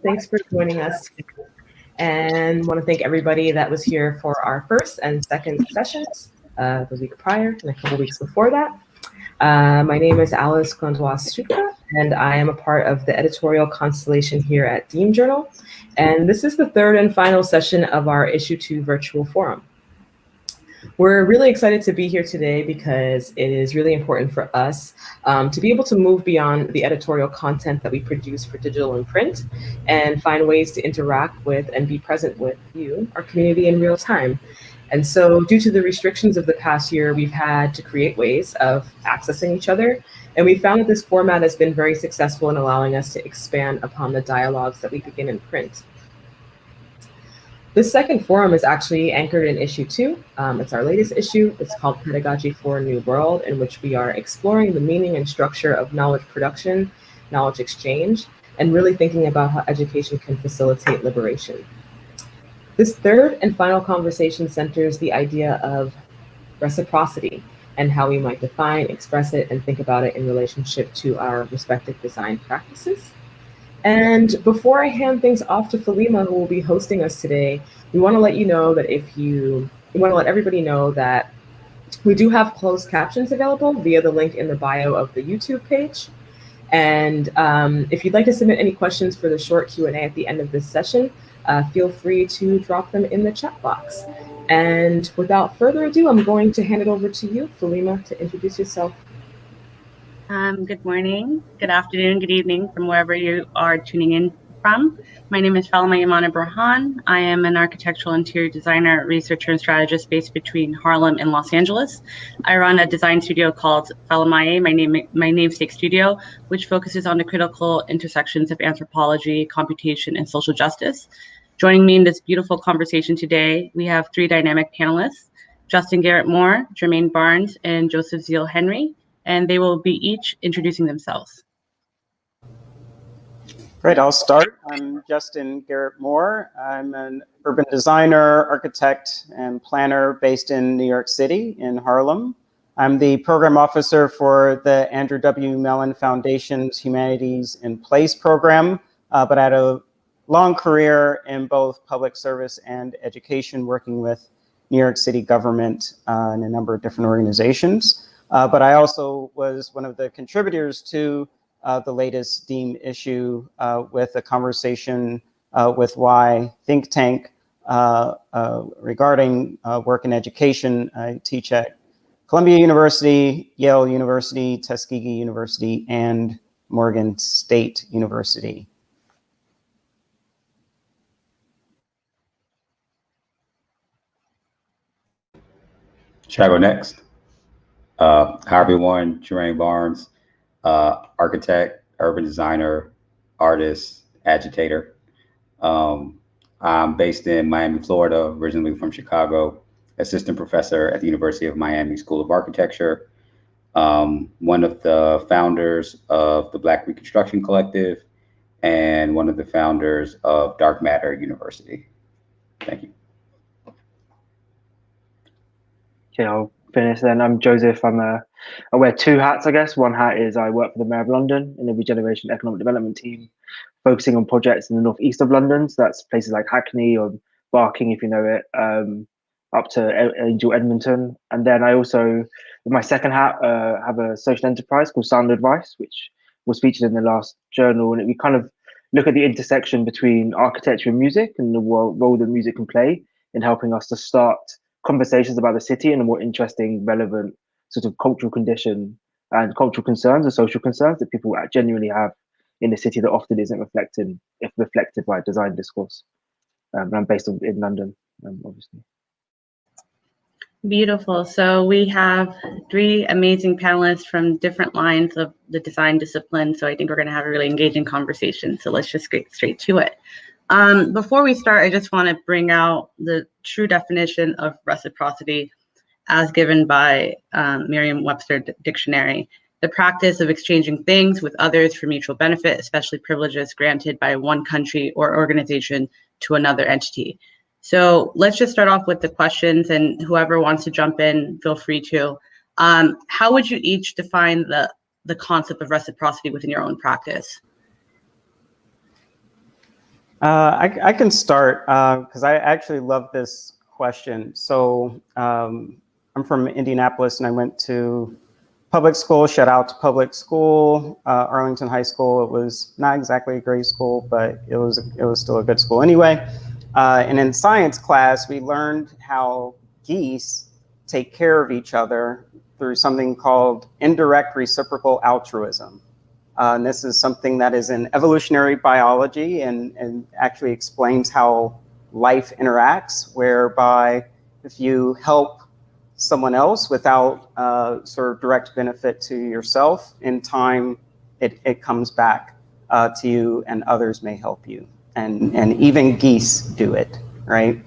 Thanks for joining us today. And want to thank everybody that was here for our first and second sessions the week prior and a couple weeks before that. My name is Alice Kondoa-Struka, and I am a part of the editorial constellation here at Deem Journal. And this is the third and final session of our Issue 2 virtual forum. We're really excited to be here today because it is really important for us to be able to move beyond the editorial content that we produce for digital and print and find ways to interact with and be present with you, our community, in real time. And so due to the restrictions of the past year, we've had to create ways of accessing each other. And we found that this format has been very successful in allowing us to expand upon the dialogues that we begin in print. This second forum is actually anchored in issue 2. It's our latest issue. It's called Pedagogy for a New World, in which we are exploring the meaning and structure of knowledge production, knowledge exchange, and really thinking about how education can facilitate liberation. This third and final conversation centers the idea of reciprocity and how we might define, express it, and think about it in relationship to our respective design practices. And before I hand things off to Falima, who will be hosting us today, we want to let you know that we want to let everybody know that we do have closed captions available via the link in the bio of the YouTube page. And if you'd like to submit any questions for the short Q&A at the end of this session, feel free to drop them in the chat box. And without further ado, I'm going to hand it over to you, Falima, to introduce yourself. Good morning, good afternoon, good evening from wherever you are tuning in from. My name is Falima Yamana Burhan. I am an architectural interior designer, researcher, and strategist based between Harlem and Los Angeles. I run a design studio called Falimaye, my namesake studio, which focuses on the critical intersections of anthropology, computation, and social justice. Joining me in this beautiful conversation today, we have 3 dynamic panelists, Justin Garrett Moore, Jermaine Barnes, and Joseph Zeal Henry, and they will be each introducing themselves. Great, I'll start. I'm Justin Garrett Moore. I'm an urban designer, architect, and planner based in New York City in Harlem. I'm the program officer for the Andrew W. Mellon Foundation's Humanities in Place program, but I had a long career in both public service and education, working with New York City government and a number of different organizations. But I also was one of the contributors to the latest Deem issue with a conversation with Y think tank regarding work in education. I teach at Columbia University, Yale University, Tuskegee University, and Morgan State University. Should I go next? Hi everyone, Jermaine Barnes, architect, urban designer, artist, agitator. I'm based in Miami, Florida, originally from Chicago, assistant professor at the University of Miami School of Architecture, one of the founders of the Black Reconstruction Collective, and one of the founders of Dark Matter University. Thank you. Okay, I'll finish then. I'm Joseph. I wear 2 hats, I guess. One hat is I work for the Mayor of London in the Regeneration Economic Development team, focusing on projects in the northeast of London. So that's places like Hackney or Barking, if you know it, up to Angel Edmonton. And then I also, with my second hat, have a social enterprise called Sound Advice, which was featured in the last journal. And we kind of look at the intersection between architecture and music and the role that music can play in helping us to start conversations about the city and a more interesting, relevant sort of cultural condition and cultural concerns and social concerns that people genuinely have in the city that often isn't reflected by design discourse. And I'm based in London, obviously. Beautiful. So we have 3 amazing panelists from different lines of the design discipline. So I think we're going to have a really engaging conversation. So let's just get straight to it. Before we start, I just want to bring out the true definition of reciprocity as given by Merriam-Webster Dictionary. The practice of exchanging things with others for mutual benefit, especially privileges granted by one country or organization to another entity. So let's just start off with the questions, and whoever wants to jump in, feel free to. How would you each define the concept of reciprocity within your own practice? I can start because I actually love this question. So I'm from Indianapolis and I went to public school. Shout out to public school, Arlington High School. It was not exactly a great school, but it was still a good school anyway. And in science class, we learned how geese take care of each other through something called indirect reciprocal altruism. And this is something that is in evolutionary biology and actually explains how life interacts, whereby if you help someone else without sort of direct benefit to yourself, in time it comes back to you and others may help you. And even geese do it, right?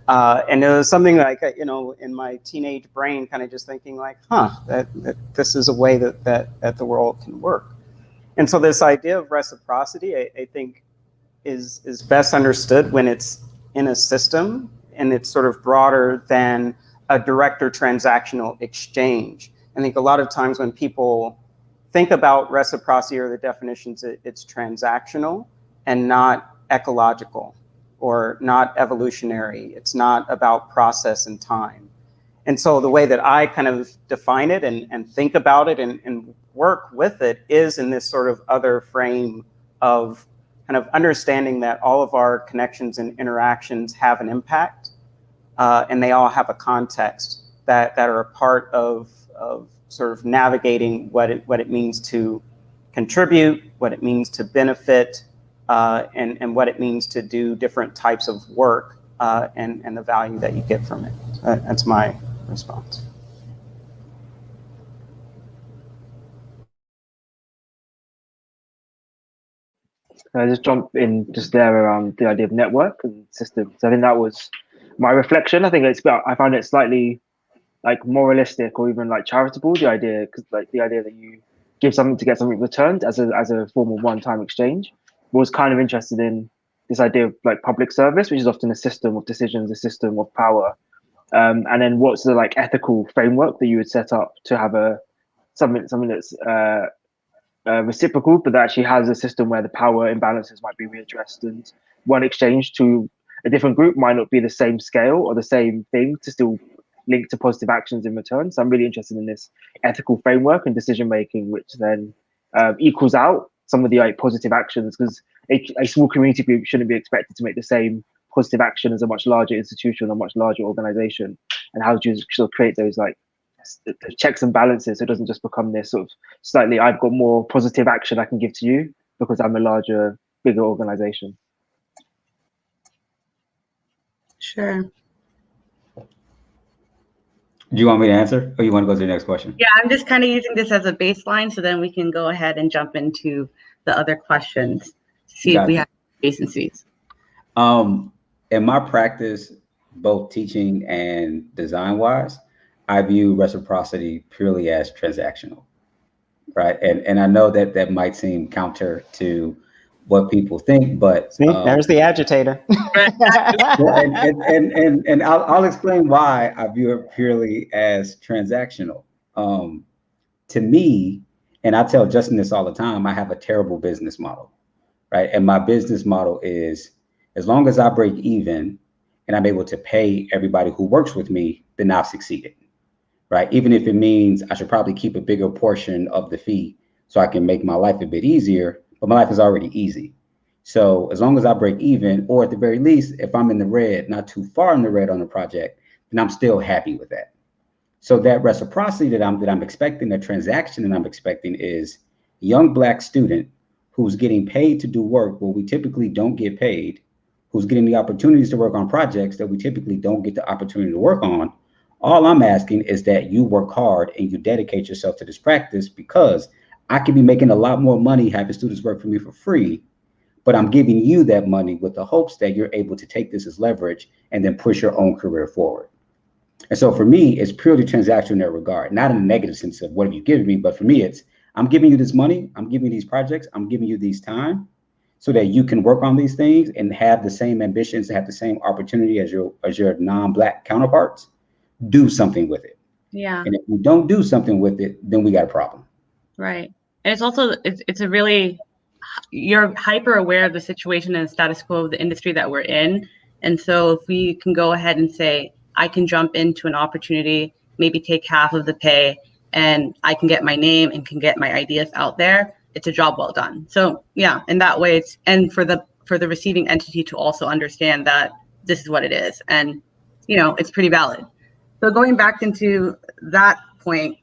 And it was something like, you know, in my teenage brain, kind of just thinking like, that this is a way that the world can work. And so this idea of reciprocity, I think, is best understood when it's in a system and it's sort of broader than a direct or transactional exchange. I think a lot of times when people think about reciprocity or the definitions, it's transactional and not ecological or not evolutionary. It's not about process and time. And so the way that I kind of define it and think about it and work with it is in this sort of other frame of kind of understanding that all of our connections and interactions have an impact, and they all have a context that are a part of sort of navigating what it means to contribute, what it means to benefit, and what it means to do different types of work, and the value that you get from it. That's my response. I just jump in just there around the idea of network and systems. I think that was my reflection. I think I find it slightly like moralistic or even like charitable. The idea, because like the idea that you give something to get something returned as a form of one-time exchange. I was kind of interested in this idea of like public service, which is often a system of decisions, a system of power. And then what's the like ethical framework that you would set up to have something that's reciprocal, but that actually has a system where the power imbalances might be readdressed, and one exchange to a different group might not be the same scale or the same thing to still link to positive actions in return. So I'm really interested in this ethical framework and decision making, which then equals out some of the like positive actions, because a small community group shouldn't be expected to make the same positive action as a much larger institution or much larger organization. And how do you sort of create those like checks and balances so it doesn't just become this sort of slightly I've got more positive action I can give to you because I'm a larger, bigger organization. Sure. Do you want me to answer or you want to go to the next question? Yeah, I'm just kind of using this as a baseline so then we can go ahead and jump into the other questions to see if we have adjacencies. In my practice, both teaching and design wise, I view reciprocity purely as transactional, right? And I know that might seem counter to what people think, but see, there's the agitator. and I'll explain why I view it purely as transactional. To me, and I tell Justin this all the time, I have a terrible business model, right? And my business model is as long as I break even and I'm able to pay everybody who works with me, then I've succeeded. Right? Even if it means I should probably keep a bigger portion of the fee so I can make my life a bit easier, but my life is already easy. So as long as I break even, or at the very least, if I'm in the red, not too far in the red on the project, then I'm still happy with that. So that reciprocity that I'm expecting, that transaction that I'm expecting is a young Black student who's getting paid to do work where we typically don't get paid, who's getting the opportunities to work on projects that we typically don't get the opportunity to work on. All I'm asking is that you work hard and you dedicate yourself to this practice, because I could be making a lot more money having students work for me for free, but I'm giving you that money with the hopes that you're able to take this as leverage and then push your own career forward. And so for me, it's purely transactional in that regard, not in a negative sense of what have you given me, but for me, it's I'm giving you this money, I'm giving you these projects, I'm giving you these time so that you can work on these things and have the same ambitions, have the same opportunity as your non-Black counterparts. Do something with it. Yeah. And if we don't do something with it, then we got a problem. Right. And it's also it's a really you're hyper aware of the situation and status quo of the industry that we're in. And so if we can go ahead and say, I can jump into an opportunity, maybe take half of the pay, and I can get my name and can get my ideas out there, it's a job well done. So yeah, in that way, it's, and for the receiving entity to also understand that this is what it is, and you know, it's pretty valid. So going back into that point,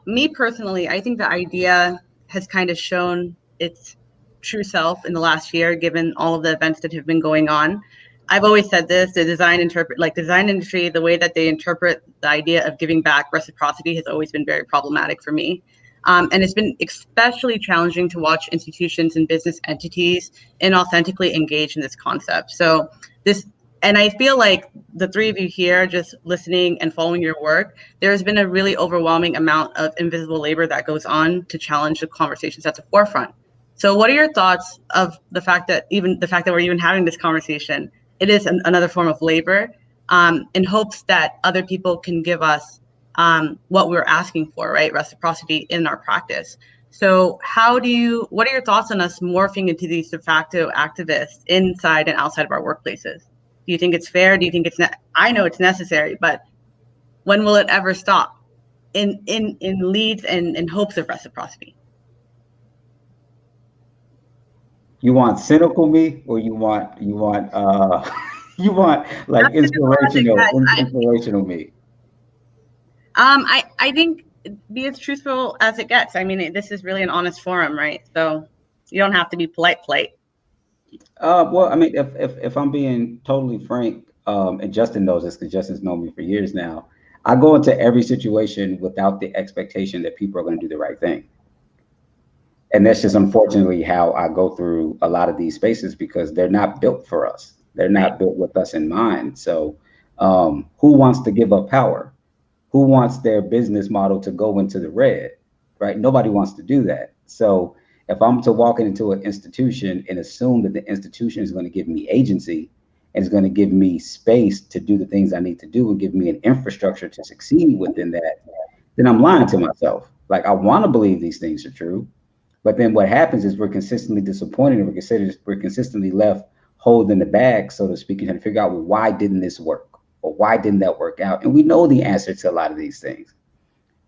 me personally, I think the idea has kind of shown its true self in the last year, given all of the events that have been going on. I've always said this: the design industry, the way that they interpret the idea of giving back reciprocity has always been very problematic for me. And it's been especially challenging to watch institutions and business entities inauthentically engage in this concept. So and I feel like the three of you here, just listening and following your work, there's been a really overwhelming amount of invisible labor that goes on to challenge the conversations at the forefront. So what are your thoughts of the fact that we're even having this conversation? It is another form of labor, in hopes that other people can give us what we're asking for, right? Reciprocity in our practice. So what are your thoughts on us morphing into these de facto activists inside and outside of our workplaces? Do you think it's fair? Do you think I know it's necessary, but when will it ever stop in leads and in hopes of reciprocity? You want cynical me, or you want you want like inspirational me? I think be as truthful as it gets. I mean, this is really an honest forum, right? So you don't have to be polite. Well, I mean, if I'm being totally frank, and Justin knows this because Justin's known me for years now, I go into every situation without the expectation that people are going to do the right thing. And that's just unfortunately how I go through a lot of these spaces, because they're not built for us. They're not built with us in mind. So who wants to give up power? Who wants their business model to go into the red, right? Nobody wants to do that. So if I'm to walk into an institution and assume that the institution is going to give me agency and is going to give me space to do the things I need to do and give me an infrastructure to succeed within that, then I'm lying to myself. Like, I want to believe these things are true, but then what happens is we're consistently disappointed, and we're consistently left holding the bag, so to speak, and trying to figure out, well, why didn't this work? Or why didn't that work out? And we know the answer to a lot of these things.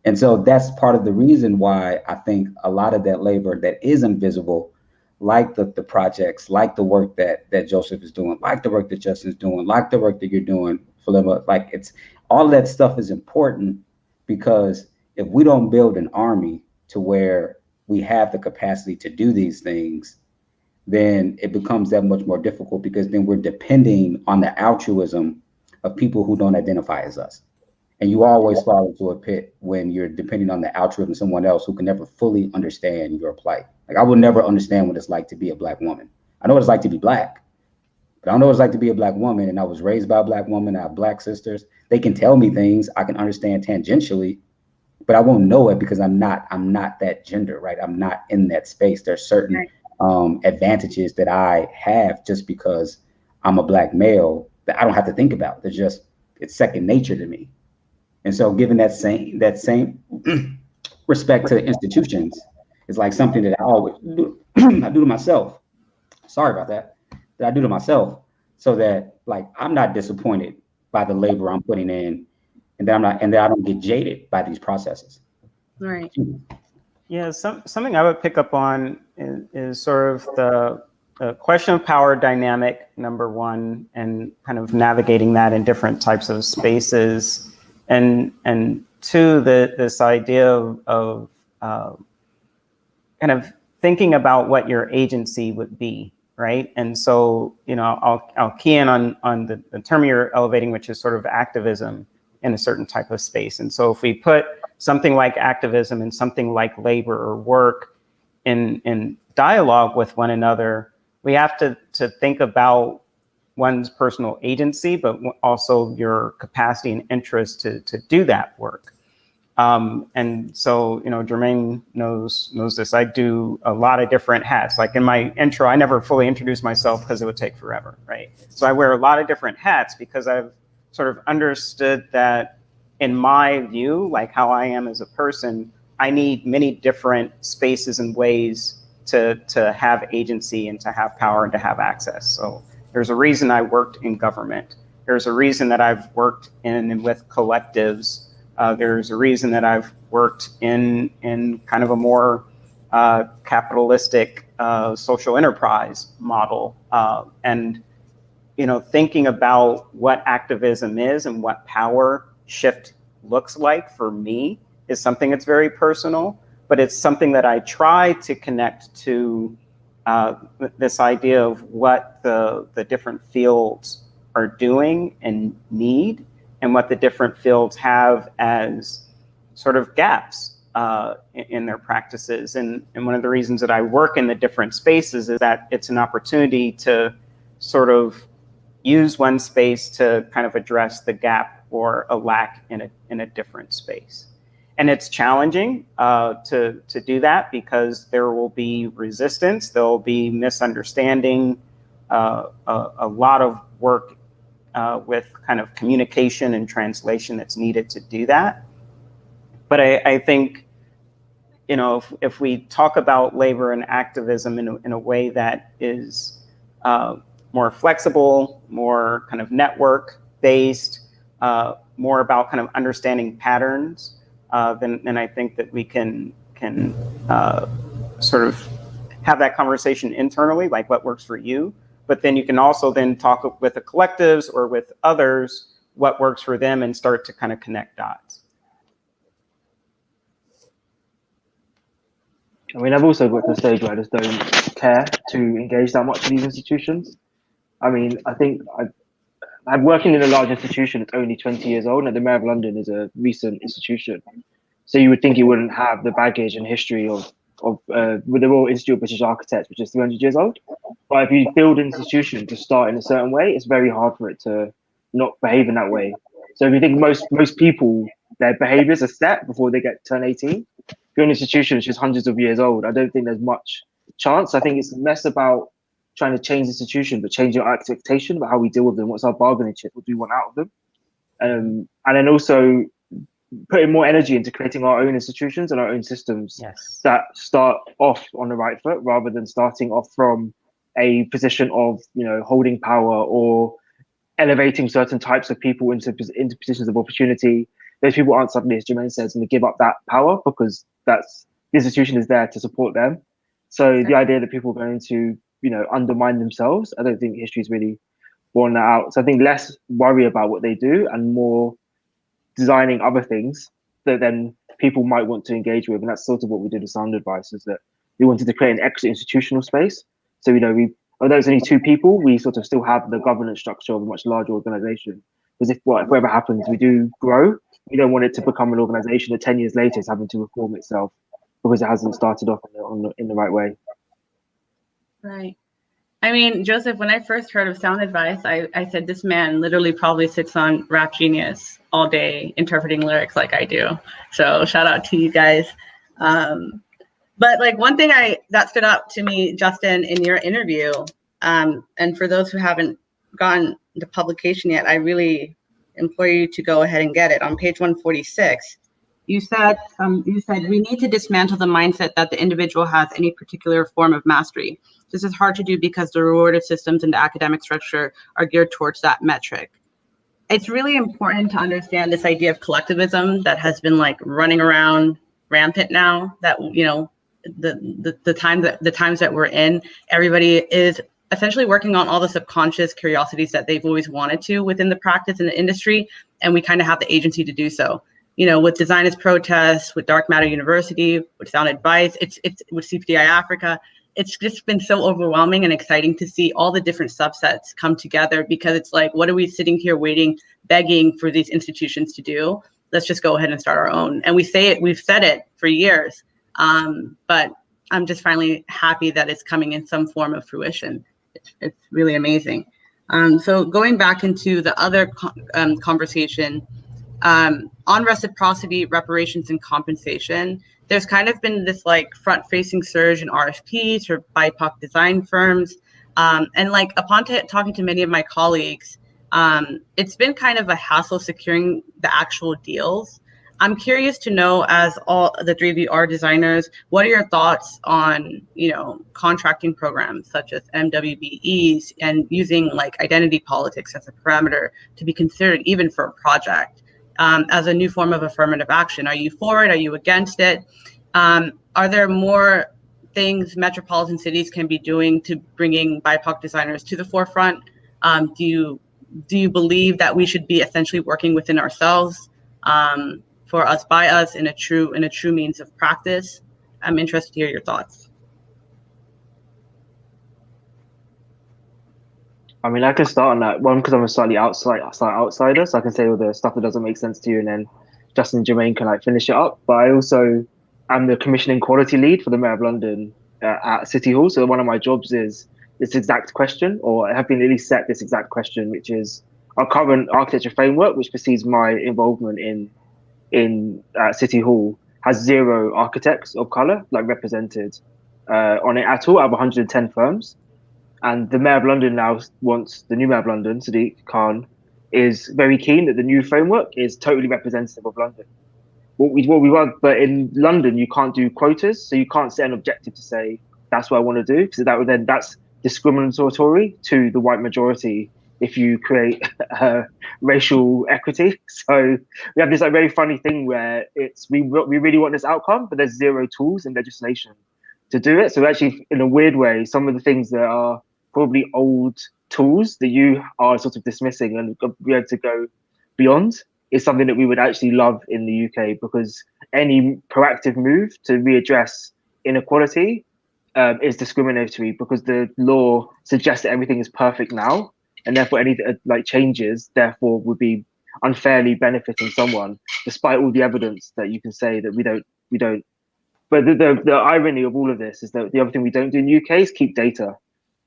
And so that's part of the reason why I think a lot of that labor that is invisible, like the projects, like the work that Joseph is doing, like the work that Justin's doing, like the work that you're doing, Philippa, like it's all of that stuff is important, because if we don't build an army to where we have the capacity to do these things, then it becomes that much more difficult, because then we're depending on the altruism of people who don't identify as us. And you always fall into a pit when you're depending on the altruism of someone else who can never fully understand your plight. Like, I will never understand what it's like to be a Black woman. I know what it's like to be Black, but I don't know what it's like to be a Black woman. And I was raised by a Black woman. I have Black sisters. They can tell me things I can understand tangentially, but I won't know it because I'm not that gender, right? I'm not in that space. There's certain advantages that I have just because I'm a Black male that I don't have to think about. It's second nature to me. And so given that same respect to institutions is like something that I always do, I do to myself. Sorry about that. That I do to myself, so that like I'm not disappointed by the labor I'm putting in, and that I don't get jaded by these processes. Right. Yeah, something I would pick up on is sort of the question of power dynamic, number one, and kind of navigating that in different types of spaces. And two, this idea of kind of thinking about what your agency would be, right? And so, you know, I'll key in on the term you're elevating, which is sort of activism in a certain type of space. And so if we put something like activism and something like labor or work in dialogue with one another, we have to think about one's personal agency, but also your capacity and interest to do that work. And so, you know, Jermaine knows this. I do a lot of different hats. Like in my intro, I never fully introduced myself because it would take forever, right? So I wear a lot of different hats because I've sort of understood that in my view, like how I am as a person, I need many different spaces and ways to have agency and to have power and to have access. So there's a reason I worked in government. There's a reason that I've worked in and with collectives. There's a reason that I've worked in kind of a more capitalistic social enterprise model. And thinking about what activism is and what power shift looks like for me is something that's very personal, but it's something that I try to connect to this idea of what the different fields are doing and need, and what the different fields have as sort of gaps in their practices. And one of the reasons that I work in the different spaces is that it's an opportunity to sort of use one space to kind of address the gap or a lack in a different space. And it's challenging to do that because there will be resistance, there will be misunderstanding, a lot of work with kind of communication and translation that's needed to do that. But I think, if we talk about labor and activism in a way that is more flexible, more kind of network-based, more about kind of understanding patterns, then I think that we can sort of have that conversation internally, like what works for you. But then you can also then talk with the collectives or with others what works for them and start to kind of connect dots. I mean, I've also got to the stage where I just don't care to engage that much with these institutions. I mean, I think I'm working in a large institution that's only 20 years old, and the Mayor of London is a recent institution. So you would think it wouldn't have the baggage and history of with the Royal Institute of British Architects, which is 300 years old. But if you build an institution to start in a certain way, it's very hard for it to not behave in that way. So if you think most people, their behaviors are set before they turn 18. If you're an institution which is hundreds of years old, I don't think there's much chance. I think it's less about trying to change the institution, but change your expectation about how we deal with them. What's our bargaining chip? What do we want out of them? And then also putting more energy into creating our own institutions and our own systems that start off on the right foot, rather than starting off from a position of holding power or elevating certain types of people into positions of opportunity. Those people aren't suddenly, as Jermaine says, going to give up that power because the institution is there to support them. So the idea that people are going to undermine themselves, I don't think history's really borne that out. So I think less worry about what they do and more designing other things that then people might want to engage with. And that's sort of what we did with Sound Advice, is that we wanted to create an extra institutional space. So, although it's only 2 people, we sort of still have the governance structure of a much larger organization. Because if whatever happens, we do grow, we don't want it to become an organization that 10 years later is having to reform itself because it hasn't started off in the right way. Right. I mean, Joseph, when I first heard of Sound Advice, I said, this man literally probably sits on Rap Genius all day interpreting lyrics like I do. So shout out to you guys. But like one thing that stood out to me, Justin, in your interview, and for those who haven't gotten the publication yet, I really implore you to go ahead and get it. On page 146, you said we need to dismantle the mindset that the individual has any particular form of mastery. This is hard to do because the rewarded systems and the academic structure are geared towards that metric. It's really important to understand this idea of collectivism that has been like running around rampant now, that the times that we're in, everybody is essentially working on all the subconscious curiosities that they've always wanted to within the practice and the industry, and we kind of have the agency to do so. With Design as Protest, with Dark Matter University, with Sound Advice, it's with CPDI Africa. It's just been so overwhelming and exciting to see all the different subsets come together, because it's like, what are we sitting here waiting, begging for these institutions to do? Let's just go ahead and start our own. And we've said it for years, but I'm just finally happy that it's coming in some form of fruition. It's really amazing. So going back into the other conversation, on reciprocity, reparations, and compensation, there's kind of been this like front-facing surge in RFPs for BIPOC design firms. And like upon talking to many of my colleagues, it's been kind of a hassle securing the actual deals. I'm curious to know, as all the three of you are designers, what are your thoughts on, contracting programs such as NWBEs and using like identity politics as a parameter to be considered even for a project as a new form of affirmative action? Are you for it? Are you against it? Are there more things metropolitan cities can be doing to bringing BIPOC designers to the forefront? Do you believe that we should be essentially working within ourselves? For us, by us, in a true means of practice? I'm interested to hear your thoughts. I mean, I can start on that one because I'm a slightly outsider, so I can say all the stuff that doesn't make sense to you, and then Justin and Jermaine can like finish it up. But I also am the commissioning quality lead for the Mayor of London at City Hall. So one of my jobs is this exact question, or I have been at least set this exact question, which is our current architecture framework, which precedes my involvement in City Hall, has 0 architects of color like represented on it at all out of 110 firms. And the Mayor of London now wants, the new Mayor of London, Sadiq Khan, is very keen that the new framework is totally representative of London. What we want, but in London you can't do quotas, so you can't set an objective to say that's what I want to do, because that's discriminatory to the white majority if you create racial equity. So we have this like very funny thing where we really want this outcome, but there's 0 tools in legislation to do it. So actually, in a weird way, some of the things that are probably old tools that you are sort of dismissing and be able to go beyond is something that we would actually love in the UK, because any proactive move to readdress inequality is discriminatory, because the law suggests that everything is perfect now, and therefore any like changes therefore would be unfairly benefiting someone, despite all the evidence that you can say that we don't. But the irony of all of this is that the other thing we don't do in the UK is keep data.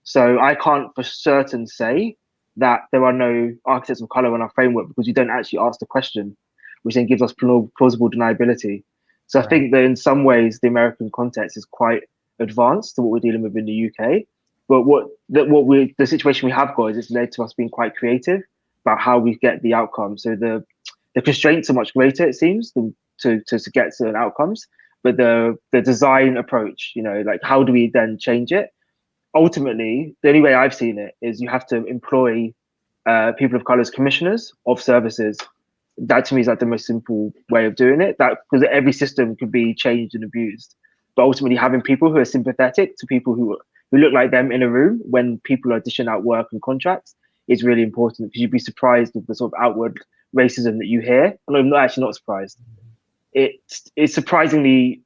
So I can't for certain say that there are no architects of color in our framework, because we don't actually ask the question, which then gives us plausible deniability. So I think that in some ways the American context is quite advanced to what we're dealing with in the UK. But the situation we have got is it's led to us being quite creative about how we get the outcome. So the constraints are much greater, it seems, to get certain outcomes. But the design approach, like how do we then change it? Ultimately, the only way I've seen it is you have to employ people of color as commissioners of services. That to me is like the most simple way of doing it. That because every system could be changed and abused, but ultimately having people who are sympathetic to people who look like them in a room when people are dishing out work and contracts is really important, because you'd be surprised with the sort of outward racism that you hear. And I'm not surprised. It's surprisingly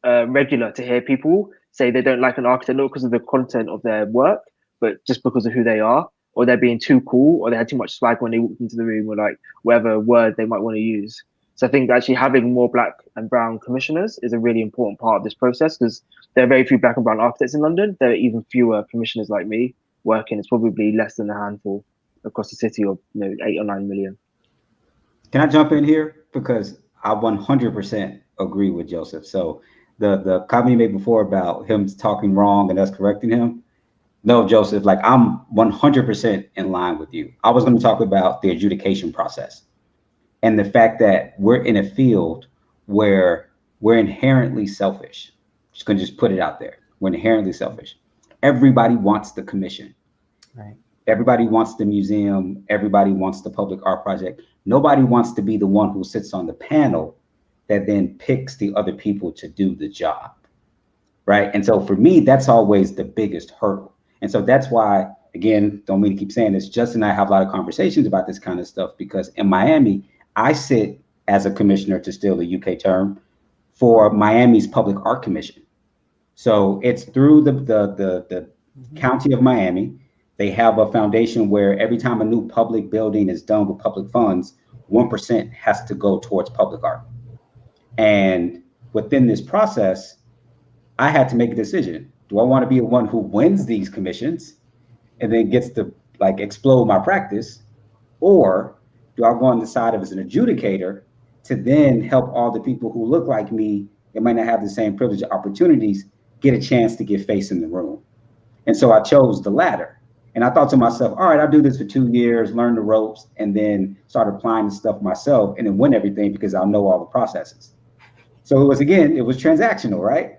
regular to hear people say they don't like an architect not because of the content of their work, but just because of who they are, or they're being too cool, or they had too much swag when they walked into the room, or like whatever word they might want to use. So I think actually having more black and brown commissioners is a really important part of this process, because there are very few black and brown architects in London. There are even fewer commissioners like me working. It's probably less than a handful across the city of 8 or 9 million. Can I jump in here? Because I 100% agree with Joseph. So the comment you made before about him talking wrong and us correcting him. No, Joseph, like I'm 100% in line with you. I was going to talk about the adjudication process and the fact that we're in a field where we're inherently selfish. Just going to just put it out there. We're inherently selfish. Everybody wants the commission. Right. Everybody wants the museum. Everybody wants the public art project. Nobody wants to be the one who sits on the panel that then picks the other people to do the job, right? And so for me, that's always the biggest hurdle. And so that's why, again, don't mean to keep saying this, Justin and I have a lot of conversations about this kind of stuff, because in Miami, I sit as a commissioner, to steal the UK term, for Miami's Public Art Commission. So it's through the County of Miami. They have a foundation where every time a new public building is done with public funds, 1% has to go towards public art. And within this process, I had to make a decision. Do I want to be the one who wins these commissions and then gets to like explode my practice? Or do I go on the side of as an adjudicator to then help all the people who look like me and might not have the same privilege or opportunities get a chance to get face in the room? And so I chose the latter. And I thought to myself, all right, I'll do this for 2 years, learn the ropes, and then start applying the stuff myself and then win everything because I'll know all the processes. So it was transactional, right?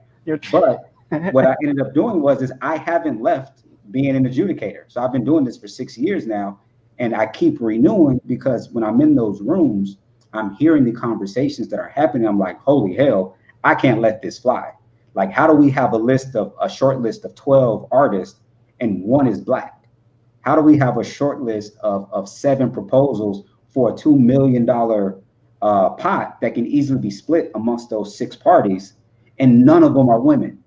But what I ended up doing is I haven't left being an adjudicator. So I've been doing this for 6 years now, and I keep renewing because when I'm in those rooms, I'm hearing the conversations that are happening. I'm like, holy hell, I can't let this fly. Like, how do we have a short list of 12 artists and one is Black? How do we have a short list of 7 proposals for a $2 million pot that can easily be split amongst those 6 parties, and none of them are women,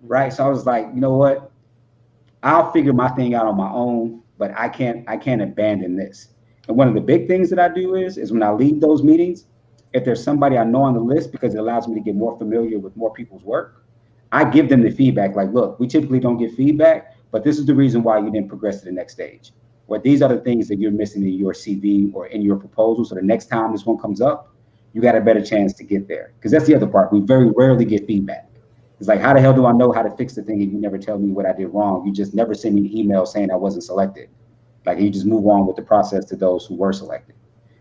right? So I was like, you know what? I'll figure my thing out on my own, but I can't abandon this. And one of the big things that I do is when I leave those meetings, if there's somebody I know on the list, because it allows me to get more familiar with more people's work, I give them the feedback. Like, look, we typically don't get feedback, but this is the reason why you didn't progress to the next stage. Or these are the things that you're missing in your CV or in your proposal. So the next time this one comes up, you got a better chance to get there. Because that's the other part. We very rarely get feedback. It's like, how the hell do I know how to fix the thing if you never tell me what I did wrong? You just never send me an email saying I wasn't selected. Like, you just move on with the process to those who were selected.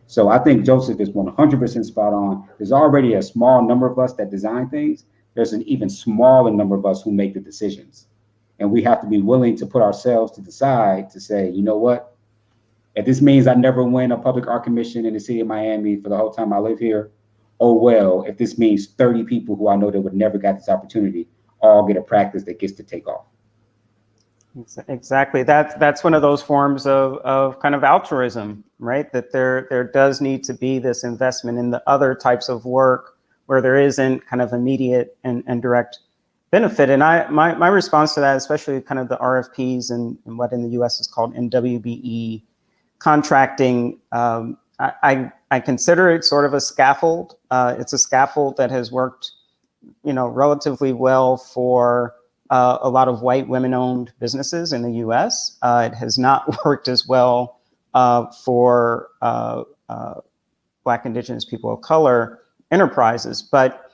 So I think Joseph is 100% spot on. There's already a small number of us that design things. There's an even smaller number of us who make the decisions. And we have to be willing to put ourselves to the side to say, you know what? If this means I never win a public art commission in the city of Miami for the whole time I live here, oh well. If this means 30 people who I know that would never got this opportunity all get a practice that gets to take off. Exactly. That's one of those forms of kind of altruism, right? That there does need to be this investment in the other types of work where there isn't kind of immediate and direct benefit. And my response to that, especially kind of the RFPs and what in the US is called NWBE contracting, I consider it sort of a scaffold. It's a scaffold that has worked, relatively well for a lot of white women-owned businesses in the US. It has not worked as well for Black, Indigenous, people of color enterprises. But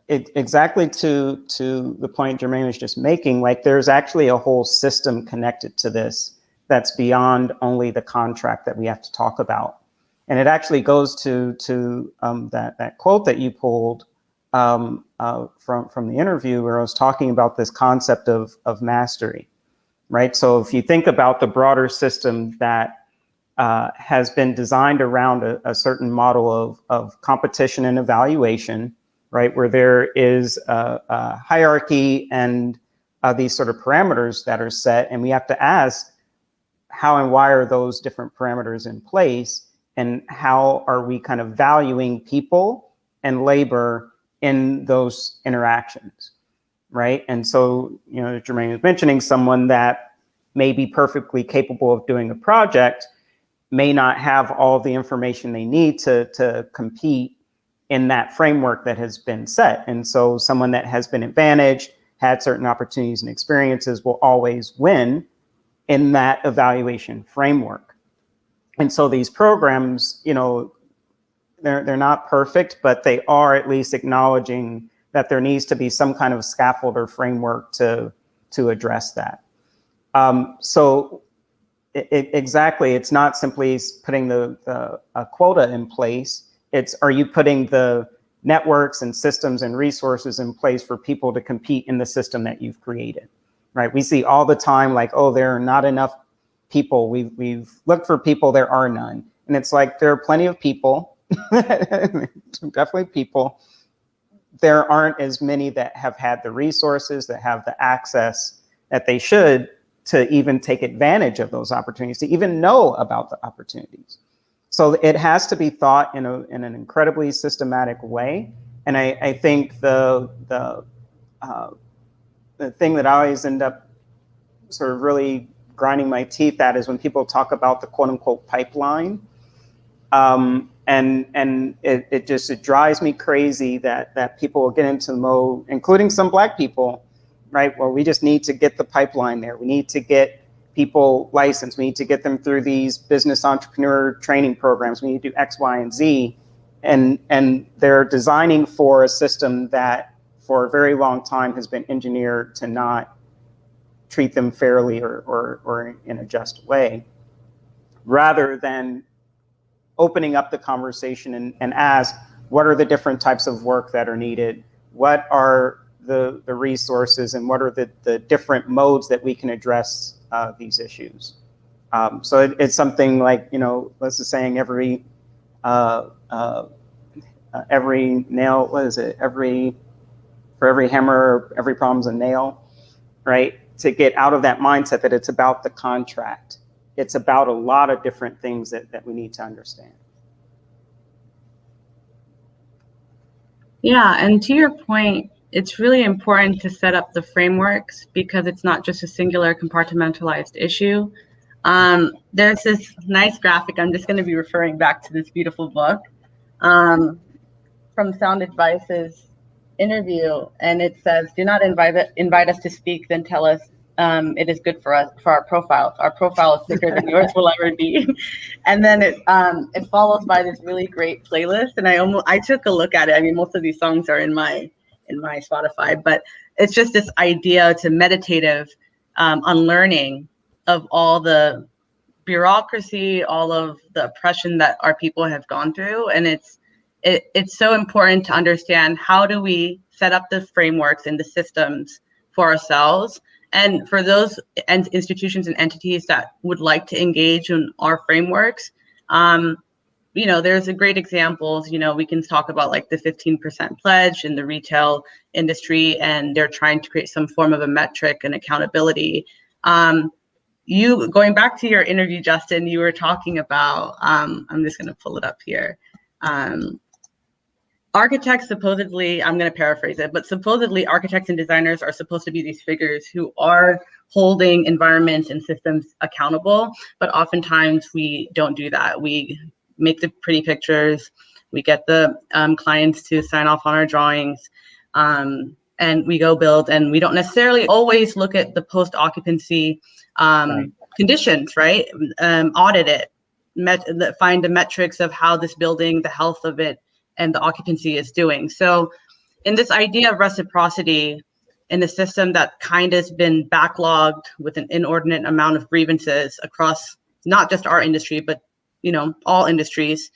exactly to the point Jermaine was just making, like, there's actually a whole system connected to this that's beyond only the contract that we have to talk about. And it actually goes to that quote that you pulled from the interview, where I was talking about this concept of mastery, right? So if you think about the broader system that has been designed around a certain model of competition and evaluation, right, where there is a hierarchy and these sort of parameters that are set, and we have to ask how and why are those different parameters in place, and how are we kind of valuing people and labor in those interactions, right? And so, Jermaine was mentioning someone that may be perfectly capable of doing a project may not have all the information they need to compete in that framework that has been set. And so someone that has been advantaged, had certain opportunities and experiences, will always win in that evaluation framework. And so these programs, they're not perfect, but they are at least acknowledging that there needs to be some kind of scaffold or framework to address that. Exactly, it's not simply putting a quota in place. It's, are you putting the networks and systems and resources in place for people to compete in the system that you've created, right? We see all the time, like, oh, there are not enough people. We've looked for people, there are none. And it's like, there are plenty of people, definitely people. There aren't as many that have had the resources, that have the access that they should to even take advantage of those opportunities, to even know about the opportunities. So it has to be thought in an incredibly systematic way. And I think the thing that I always end up sort of really grinding my teeth at is when people talk about the quote unquote pipeline. And it drives me crazy that people will get into the mode, including some Black people, right? Well, we just need to get the pipeline there. We need to get people licensed. We need to get them through these business entrepreneur training programs. We need to do X, Y, and Z. And they're designing for a system that for a very long time has been engineered to not treat them fairly or in a just way, rather than opening up the conversation and ask, what are the different types of work that are needed? What are the resources, and what are the different modes that we can address these issues? So it's something like, let's just saying every nail, what is it? For every hammer, every problem's a nail, right? To get out of that mindset that it's about the contract. It's about a lot of different things that we need to understand. Yeah, and to your point, it's really important to set up the frameworks because it's not just a singular compartmentalized issue. There's this nice graphic. I'm just going to be referring back to this beautiful book from Sound Advice's interview, and it says, "Do not invite us to speak, then tell us it is good for us, for our profiles. Our profile is thicker than yours will ever be." And then it follows by this really great playlist, and I took a look at it. I mean, most of these songs are in my Spotify, but it's just this idea to meditative unlearning of all the bureaucracy, all of the oppression that our people have gone through, and it's so important to understand how do we set up the frameworks and the systems for ourselves. And for those institutions and entities that would like to engage in our frameworks, there's a great examples. We can talk about like the 15% pledge in the retail industry, and they're trying to create some form of a metric and accountability. You going back to your interview, Justin, you were talking about, I'm just going to pull it up here. Architects supposedly, I'm going to paraphrase it, but supposedly architects and designers are supposed to be these figures who are holding environments and systems accountable, but oftentimes we don't do that. We make the pretty pictures, we get the clients to sign off on our drawings, and we go build, and we don't necessarily always look at the post-occupancy conditions, right? Audit it, find the metrics of how this building, the health of it, and the occupancy is doing. So in this idea of reciprocity in a system that kind of has been backlogged with an inordinate amount of grievances across not just our industry, but all industries,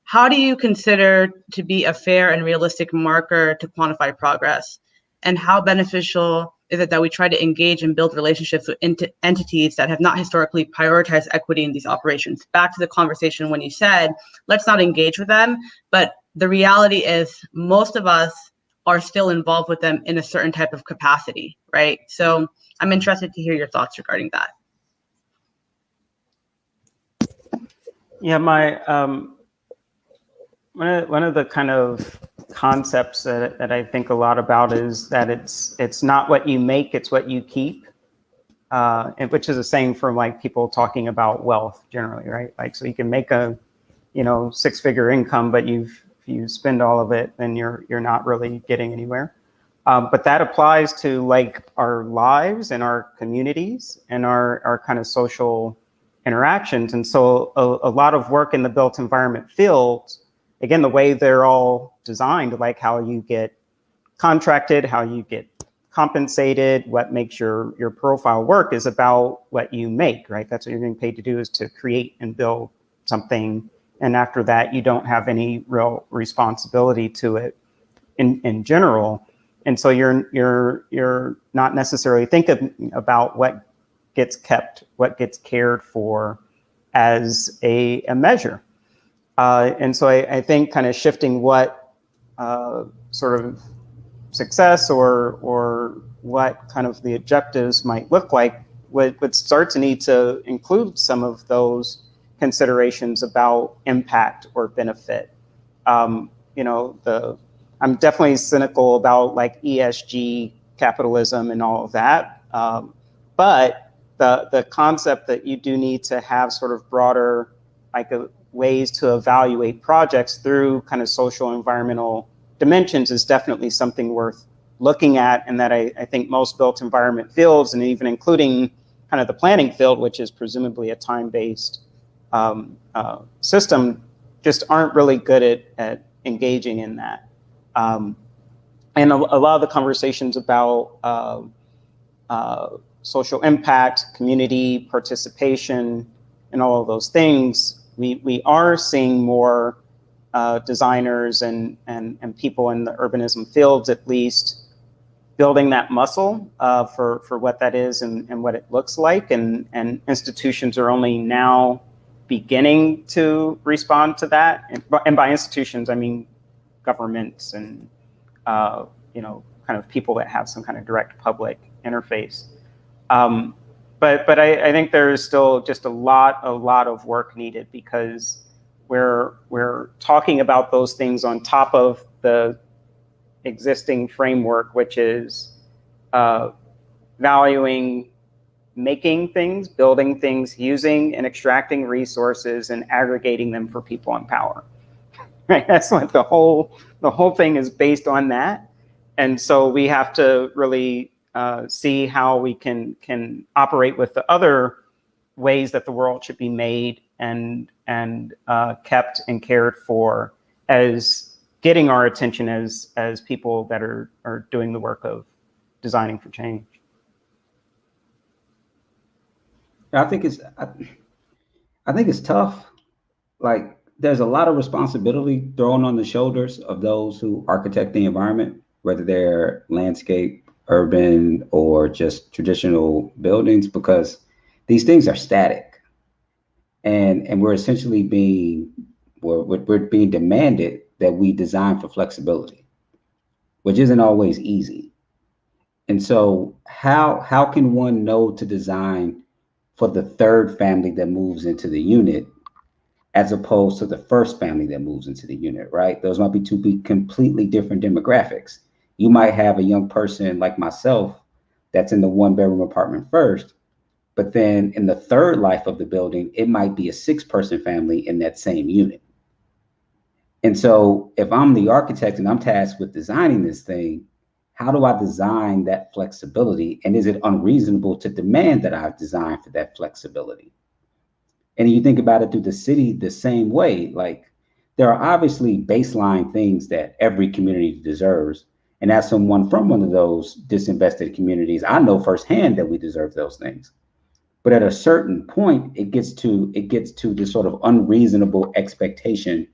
how do you consider to be a fair and realistic marker to quantify progress? And how beneficial is it that we try to engage and build relationships with entities that have not historically prioritized equity in these operations? Back to the conversation when you said, let's not engage with them, but the reality is most of us are still involved with them in a certain type of capacity, right? So I'm interested to hear your thoughts regarding that. Yeah, one of the kind of concepts that I think a lot about is that it's not what you make, it's what you keep, and which is a saying from like people talking about wealth generally, right? Like, so you can make a six-figure income, but if you spend all of it, then you're not really getting anywhere. But that applies to like our lives and our communities and our kind of social interactions. And so a lot of work in the built environment field, again, the way they're all designed, like how you get contracted, how you get compensated, what makes your profile work is about what you make, right? That's what you're getting paid to do, is to create and build something. And after that, you don't have any real responsibility to it in general. And so you're not necessarily thinking about what gets kept, what gets cared for as a measure. And so I think kind of shifting what sort of success or what kind of the objectives might look like would start to need to include some of those considerations about impact or benefit. I'm definitely cynical about like ESG capitalism and all of that, but the concept that you do need to have sort of broader ways to evaluate projects through kind of social environmental dimensions is definitely something worth looking at, and that I think most built environment fields, and even including kind of the planning field, which is presumably a time-based system, just aren't really good at engaging in that. And a lot of the conversations about social impact, community participation, and all of those things, we are seeing more designers and people in the urbanism fields, at least, building that muscle for what that is and what it looks like. And institutions are only now beginning to respond to that. And by institutions, I mean governments and kind of people that have some kind of direct public interface. But I think there's still just a lot of work needed, because we're talking about those things on top of the existing framework, which is valuing making things, building things, using and extracting resources and aggregating them for people in power. Right? That's what the whole thing is based on that. And so we have to really see how we can operate with the other ways that the world should be made and kept and cared for, as getting our attention as people that are doing the work of designing for change. I think it's tough. Like, there's a lot of responsibility thrown on the shoulders of those who architect the environment, whether they're landscape, urban, or just traditional buildings, because these things are static, and we're essentially we're being demanded that we design for flexibility, which isn't always easy. And so how can one know to design for the third family that moves into the unit, as opposed to the first family that moves into the unit, right? Those might be completely different demographics. You might have a young person like myself that's in the 1-bedroom apartment first, but then in the third life of the building, it might be a 6-person family in that same unit. And so if I'm the architect and I'm tasked with designing this thing, how do I design that flexibility? And is it unreasonable to demand that I design for that flexibility? And you think about it through the city the same way. Like, there are obviously baseline things that every community deserves. And as someone from one of those disinvested communities, I know firsthand that we deserve those things. But at a certain point, it gets to this sort of unreasonable expectation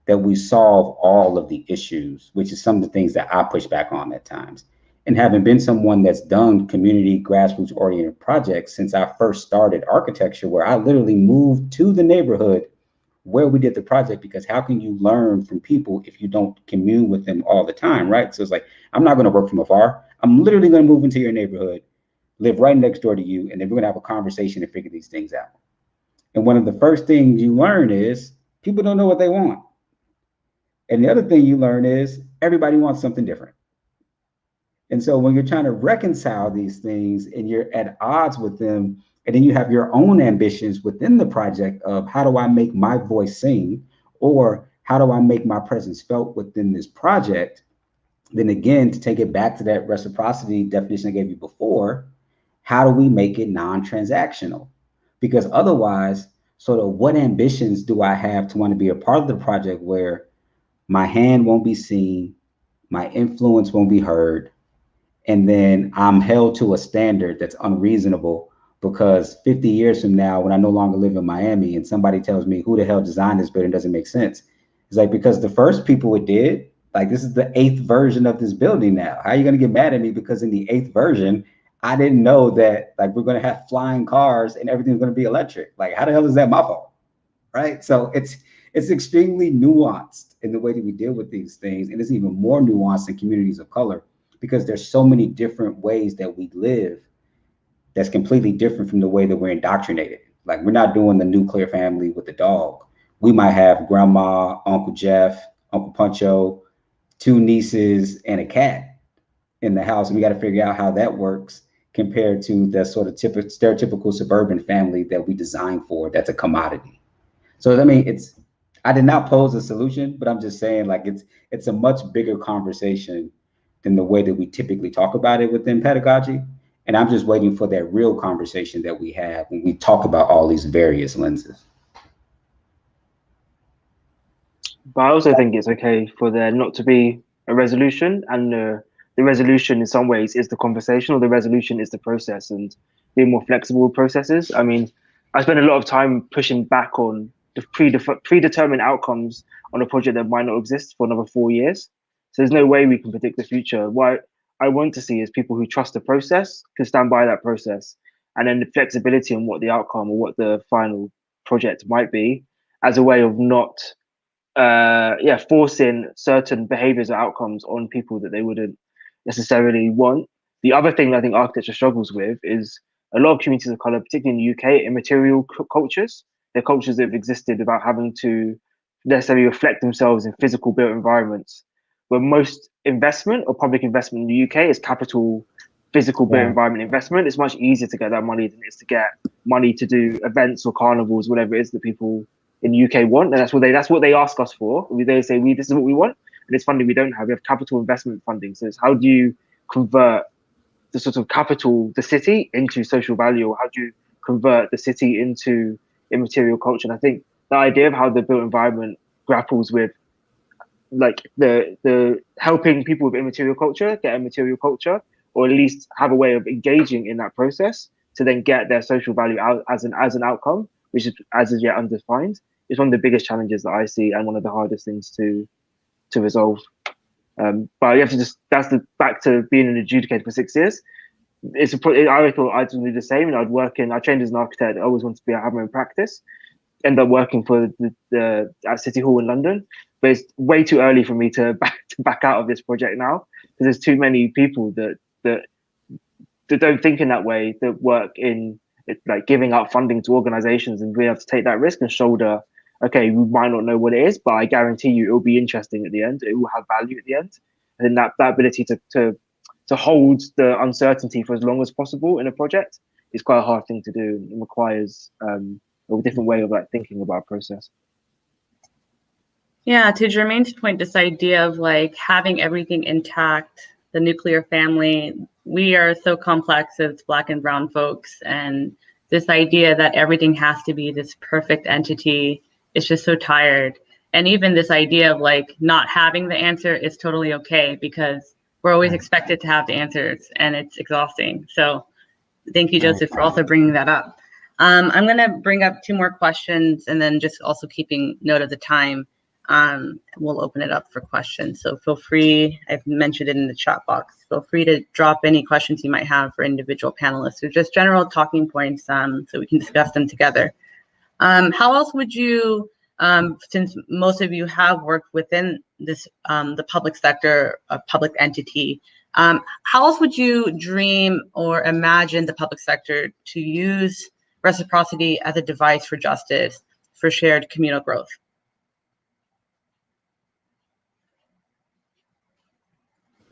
that we solve all of the issues, which is some of the things that I push back on at times. And having been someone that's done community grassroots oriented projects since I first started architecture, where I literally moved to the neighborhood where we did the project, because how can you learn from people if you don't commune with them all the time, right? So it's like, I'm not going to work from afar. I'm literally going to move into your neighborhood, live right next door to you, and then we're going to have a conversation and figure these things out. And one of the first things you learn is people don't know what they want. And the other thing you learn is everybody wants something different. And so when you're trying to reconcile these things and you're at odds with them, and then you have your own ambitions within the project of how do I make my voice sing, or how do I make my presence felt within this project, then again, to take it back to that reciprocity definition I gave you before, how do we make it non-transactional? Because otherwise, sort of what ambitions do I have to want to be a part of the project where my hand won't be seen, my influence won't be heard, and then I'm held to a standard that's unreasonable, because 50 years from now, when I no longer live in Miami and somebody tells me who the hell designed this building, doesn't make sense. It's like, because the first people it did, like, this is the 8th version of this building now. How are you going to get mad at me because in the 8th version, I didn't know that, like, we're going to have flying cars and everything's going to be electric? Like, how the hell is that my fault? Right? So it's extremely nuanced in the way that we deal with these things. And it's even more nuanced in communities of color, because there's so many different ways that we live that's completely different from the way that we're indoctrinated. Like, we're not doing the nuclear family with the dog. We might have grandma, Uncle Jeff, Uncle Pancho, 2 nieces, and a cat in the house. And we got to figure out how that works compared to the sort of stereotypical suburban family that we design for, that's a commodity. So, I mean, I did not pose a solution, but I'm just saying, like, it's a much bigger conversation than the way that we typically talk about it within pedagogy. And I'm just waiting for that real conversation that we have when we talk about all these various lenses. But I also think it's okay for there not to be a resolution and the the resolution in some ways is the conversation, or the resolution is the process, and being more flexible with processes. I mean, I spend a lot of time pushing back on the predetermined outcomes on a project that might not exist for another 4 years. So there's no way we can predict the future. What I want to see is people who trust the process, can stand by that process, and then the flexibility on what the outcome or what the final project might be, as a way of not forcing certain behaviors or outcomes on people that they wouldn't necessarily want. The other thing that I think architecture struggles with is a lot of communities of color, particularly in the UK, immaterial cultures. They're cultures that have existed without having to necessarily reflect themselves in physical built environments. Where most investment or public investment in the UK is capital, physical built environment investment. It's much easier to get that money than it is to get money to do events or carnivals, whatever it is that people in the UK want, and that's what they ask us for. They say, this is what we want, and it's funding we don't have. We have capital investment funding. So it's how do you convert the sort of capital, the city, into social value, or how do you convert the city into immaterial culture? And I think the idea of how the built environment grapples with like the helping people with immaterial culture get a material culture, or at least have a way of engaging in that process to then get their social value out as an outcome, which is as of yet undefined, is one of the biggest challenges that I see, and one of the hardest things to resolve. But you have to back to being an adjudicator for 6 years. I thought I'd do the same, and I trained as an architect. I always wanted to have my own practice. End up working for at City Hall in London, but it's way too early for me to back out of this project now, because there's too many people that don't think in that way, that work in like giving out funding to organizations and being able to take that risk and shoulder, okay, we might not know what it is, but I guarantee you it will be interesting at the end. It will have value at the end. And then that ability to hold the uncertainty for as long as possible in a project is quite a hard thing to do. It requires a different way of like thinking about a process. Yeah, to Jermaine's point, this idea of like having everything intact, the nuclear family, we are so complex as Black and brown folks, and this idea that everything has to be this perfect entity is just so tired. And even this idea of like not having the answer is totally okay, because we're always expected to have the answers, and it's exhausting. So thank you, Joseph, for also bringing that up. I'm going to bring up 2 more questions, and then just also keeping note of the time. We'll open it up for questions. So feel free, I've mentioned it in the chat box, feel free to drop any questions you might have for individual panelists, or just general talking points, so we can discuss them together. How else would you, since most of you have worked within this, the public sector, a public entity, how else would you dream or imagine the public sector to use reciprocity as a device for justice, for shared communal growth?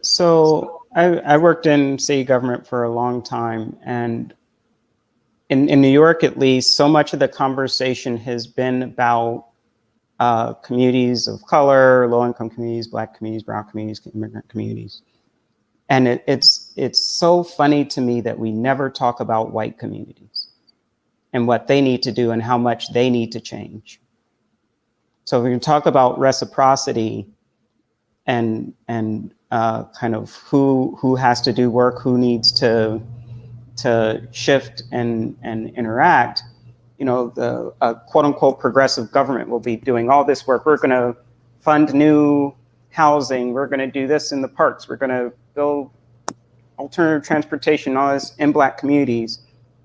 So I worked in city government for a long time, and in New York, at least, so much of the conversation has been about communities of color, low-income communities, Black communities, brown communities, immigrant communities. And it's so funny to me that we never talk about white communities and what they need to do and how much they need to change. So we can talk about reciprocity and kind of who has to do work, who needs to shift and interact. You know, the quote unquote progressive government will be doing all this work. We're going to fund new housing. We're going to do this in the parks. We're going to build alternative transportation, all this in Black communities.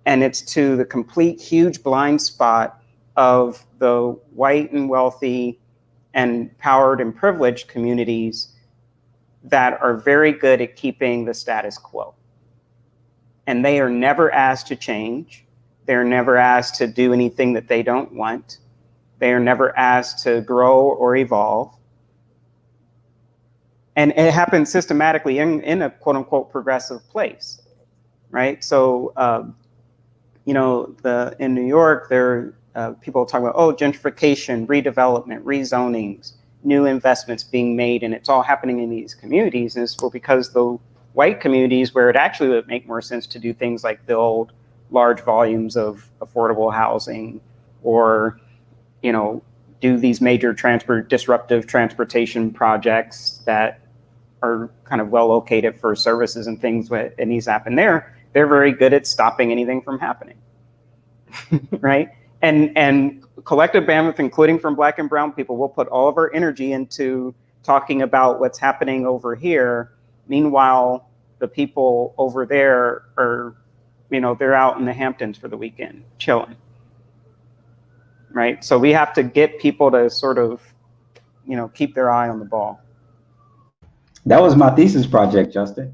And it's to the complete huge blind spot of the white and wealthy and powered and privileged communities that are very good at keeping the status quo. And they are never asked to change. They're never asked to do anything that they don't want. They are never asked to grow or evolve. And it happens systematically in a quote unquote progressive place, right? So, you know, in New York, there are people talk about, oh, gentrification, redevelopment, rezonings, new investments being made, and it's all happening in these communities. And it's because the white communities where it actually would make more sense to do things like build large volumes of affordable housing, or, you know, do these major disruptive transportation projects that are kind of well located for services and things that needs to happen there, they're very good at stopping anything from happening, right? And collective bandwidth, including from Black and brown people, will put all of our energy into talking about what's happening over here. Meanwhile, the people over there are, they're out in the Hamptons for the weekend, chilling, right? So we have to get people to sort of, keep their eye on the ball. That was my thesis project, Justin.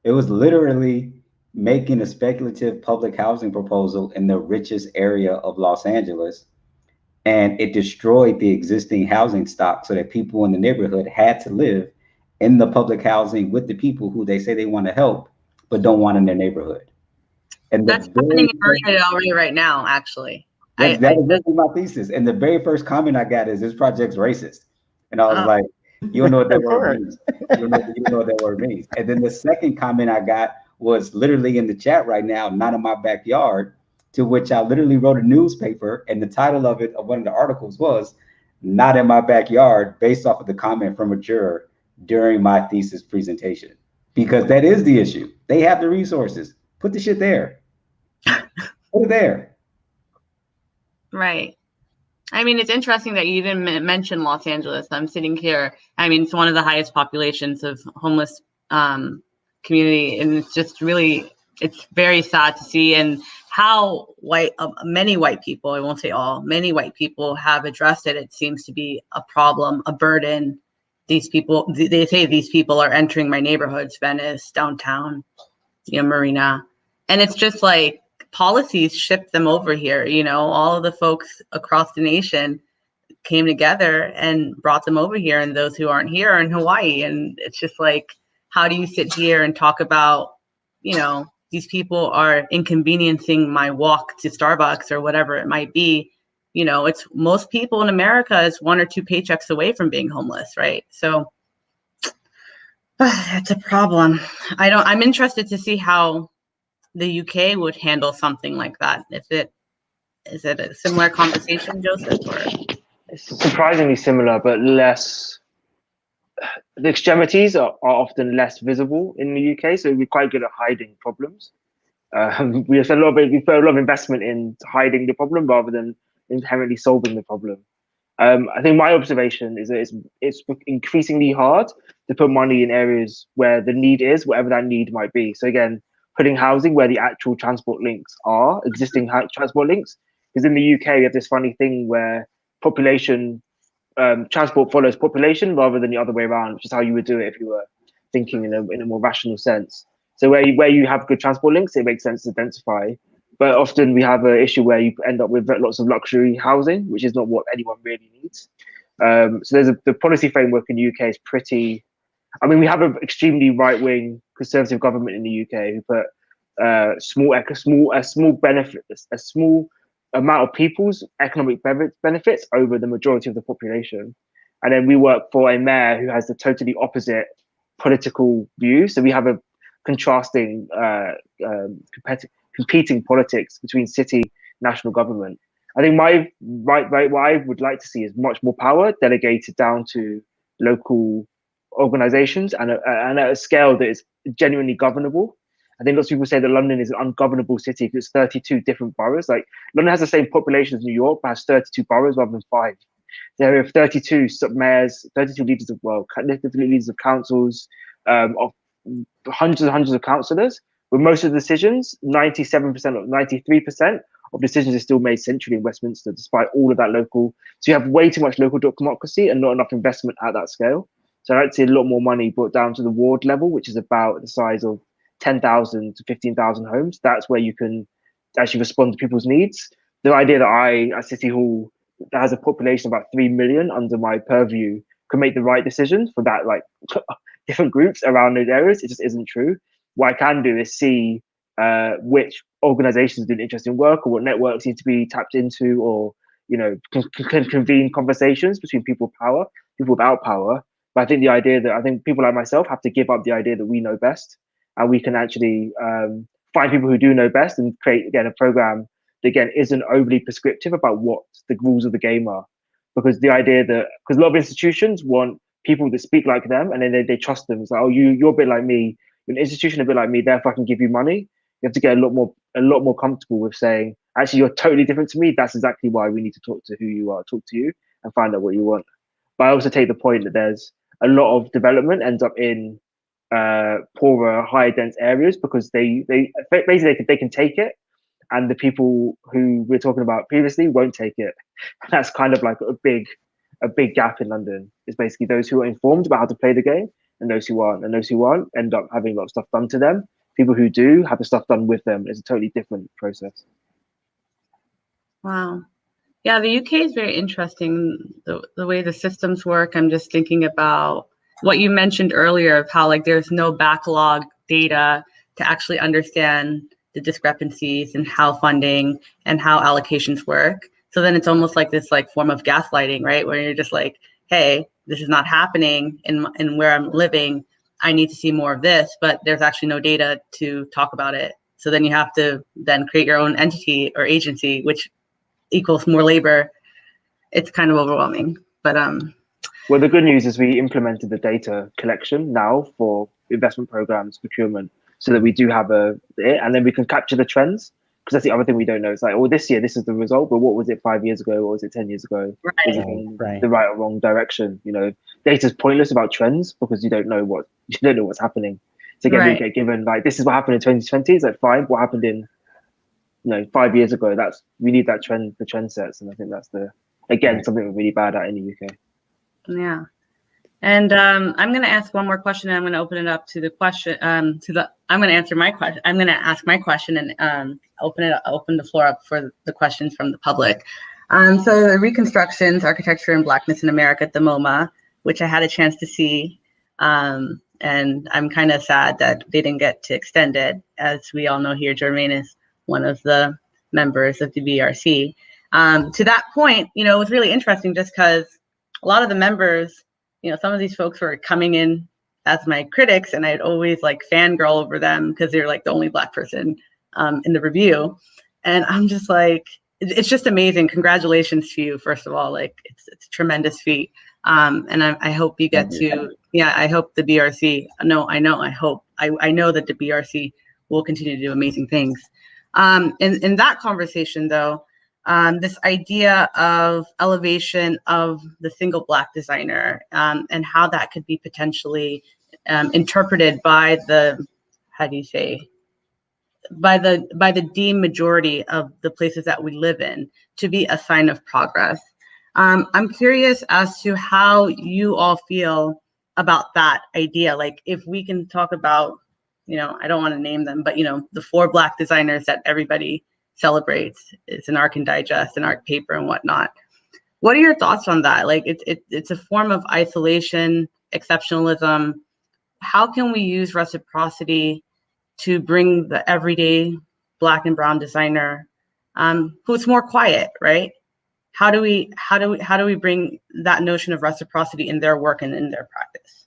It was literally making a speculative public housing proposal in the richest area of Los Angeles. And it destroyed the existing housing stock so that people in the neighborhood had to live in the public housing with the people who they say they want to help, but don't want in their neighborhood. And that's happening in Marina already right now, actually. That was my thesis. And the very first comment I got is, this project's racist. And I was like, you don't know what that word means. You don't know what that word means. And then the second comment I got was literally in the chat right now, not in my backyard, to which I literally wrote a newspaper, and the title of one of the articles was "Not in My Backyard," based off of the comment from a juror during my thesis presentation. Because that is the issue. They have the resources. Put the shit there. Put it there. Right. I mean, it's interesting that you didn't mention Los Angeles. I'm sitting here. I mean, it's one of the highest populations of homeless community, and it's just really, it's very sad to see, and how many white people, I won't say all, many white people have addressed it. It seems to be a problem, a burden. These people, they say these people are entering my neighborhoods, Venice, downtown, Marina, and it's just like, policies shipped them over here. All of the folks across the nation came together and brought them over here, and those who aren't here are in Hawaii. And it's just like, how do you sit here and talk about, these people are inconveniencing my walk to Starbucks or whatever it might be. It's most people in America is 1 or 2 paychecks away from being homeless, right? So that's a problem. I'm interested to see how the UK would handle something like that. Is it a similar conversation, Joseph? Or? It's surprisingly similar, but less. The extremities are often less visible in the UK, so we're quite good at hiding problems. We put a lot of investment in hiding the problem rather than inherently solving the problem. I think my observation is that it's increasingly hard to put money in areas where the need is, whatever that need might be. So again, putting housing where the actual transport links are, existing transport links. Because in the UK, we have this funny thing where population, transport follows population rather than the other way around, which is how you would do it if you were thinking in a more rational sense. So where you have good transport links, it makes sense to densify. But often we have an issue where you end up with lots of luxury housing, which is not what anyone really needs. So the policy framework in the UK is pretty. I mean, we have an extremely right-wing conservative government in the UK who put a small amount of people's economic benefits over the majority of the population, and then we work for a mayor who has the totally opposite political view. So we have a contrasting, competing politics between city national government. I think what I would like to see is much more power delegated down to local organizations and at a scale that is genuinely governable. I think lots of people say that London is an ungovernable city because it's 32 different boroughs. Like London has the same population as New York, but has 32 boroughs rather than 5. There are 32 mayors, 32 leaders of councils, of hundreds and hundreds of councillors. With most of the decisions, 97% or 93% of decisions are still made centrally in Westminster, despite all of that local. So you have way too much local democracy and not enough investment at that scale. So I'd like to see a lot more money brought down to the ward level, which is about the size of 10,000 to 15,000 homes. That's where you can actually respond to people's needs. The idea that at City Hall, that has a population of about 3 million under my purview, can make the right decisions for that, like different groups around those areas, it just isn't true. What I can do is see which organizations do interesting work or what networks need to be tapped into, or can convene conversations between people without power. But I think the idea that people like myself have to give up the idea that we know best, and we can actually find people who do know best and create again a program that again isn't overly prescriptive about what the rules of the game are. Because the idea that, because a lot of institutions want people that speak like them, and then they trust them. It's like, oh, you're a bit like me, you're an institution a bit like me, therefore I can give you money. You have to get a lot more comfortable with saying, actually, you're totally different to me. That's exactly why we need to talk to who you are, talk to you, and find out what you want. But I also take the point that there's a lot of development ends up in poorer, higher dense areas because they basically they can take it, and the people who we're talking about previously won't take it. That's kind of like a big gap in London. Is basically those who are informed about how to play the game and those who aren't, and those who aren't end up having a lot of stuff done to them. People who do have the stuff done with them. It's a totally different process. Wow. Yeah, the UK is very interesting, the way the systems work. I'm just thinking about what you mentioned earlier of how like there's no backlog data to actually understand the discrepancies and how funding and how allocations work. So then it's almost like this like form of gaslighting, right? Where you're just like, hey, this is not happening in where I'm living. I need to see more of this, but there's actually no data to talk about it. So then you have to then create your own entity or agency, which equals more labor. It's kind of overwhelming, but well, the good news is we implemented the data collection now for investment programs, procurement, so that we do have and then we can capture the trends, because that's the other thing we don't know. It's like, oh, this year this is the result, but what was it 5 years ago? What was it 10 years ago? Right. Is it going the right or wrong direction? You know, data is pointless about trends because you don't know what's happening. So again, we get given like, this is what happened in 2020. It's like, fine, what happened in 5 years ago? We need that trend, the trend sets, and I think that's something we're really bad at in the UK. Yeah. And I'm going to ask one more question, and I'm going to open it up to the question. I'm going to answer my question. I'm going to ask my question and open the floor up for the questions from the public. So the Reconstructions, Architecture and Blackness in America at the MoMA, which I had a chance to see, and I'm kind of sad that they didn't get to extend it. As we all know here, Jermaine is one of the members of the BRC. To that point, it was really interesting just because a lot of the members, some of these folks were coming in as my critics, and I'd always like fangirl over them because they're like the only Black person in the review. And I'm just like, it's just amazing. Congratulations to you, first of all. Like, it's a tremendous feat. And I hope you get to, I hope the BRC, I know that the BRC will continue to do amazing things. In that conversation, though, this idea of elevation of the single Black designer and how that could be potentially interpreted by the, by the Deem majority of the places that we live in to be a sign of progress. I'm curious as to how you all feel about that idea. Like, if we can talk about, I don't want to name them, but the 4 Black designers that everybody celebrates. It's an Arc and Digest, an Arc paper and whatnot. What are your thoughts on that? Like, it's a form of isolation, exceptionalism. How can we use reciprocity to bring the everyday Black and brown designer who's more quiet, right? How do we bring that notion of reciprocity in their work and in their practice?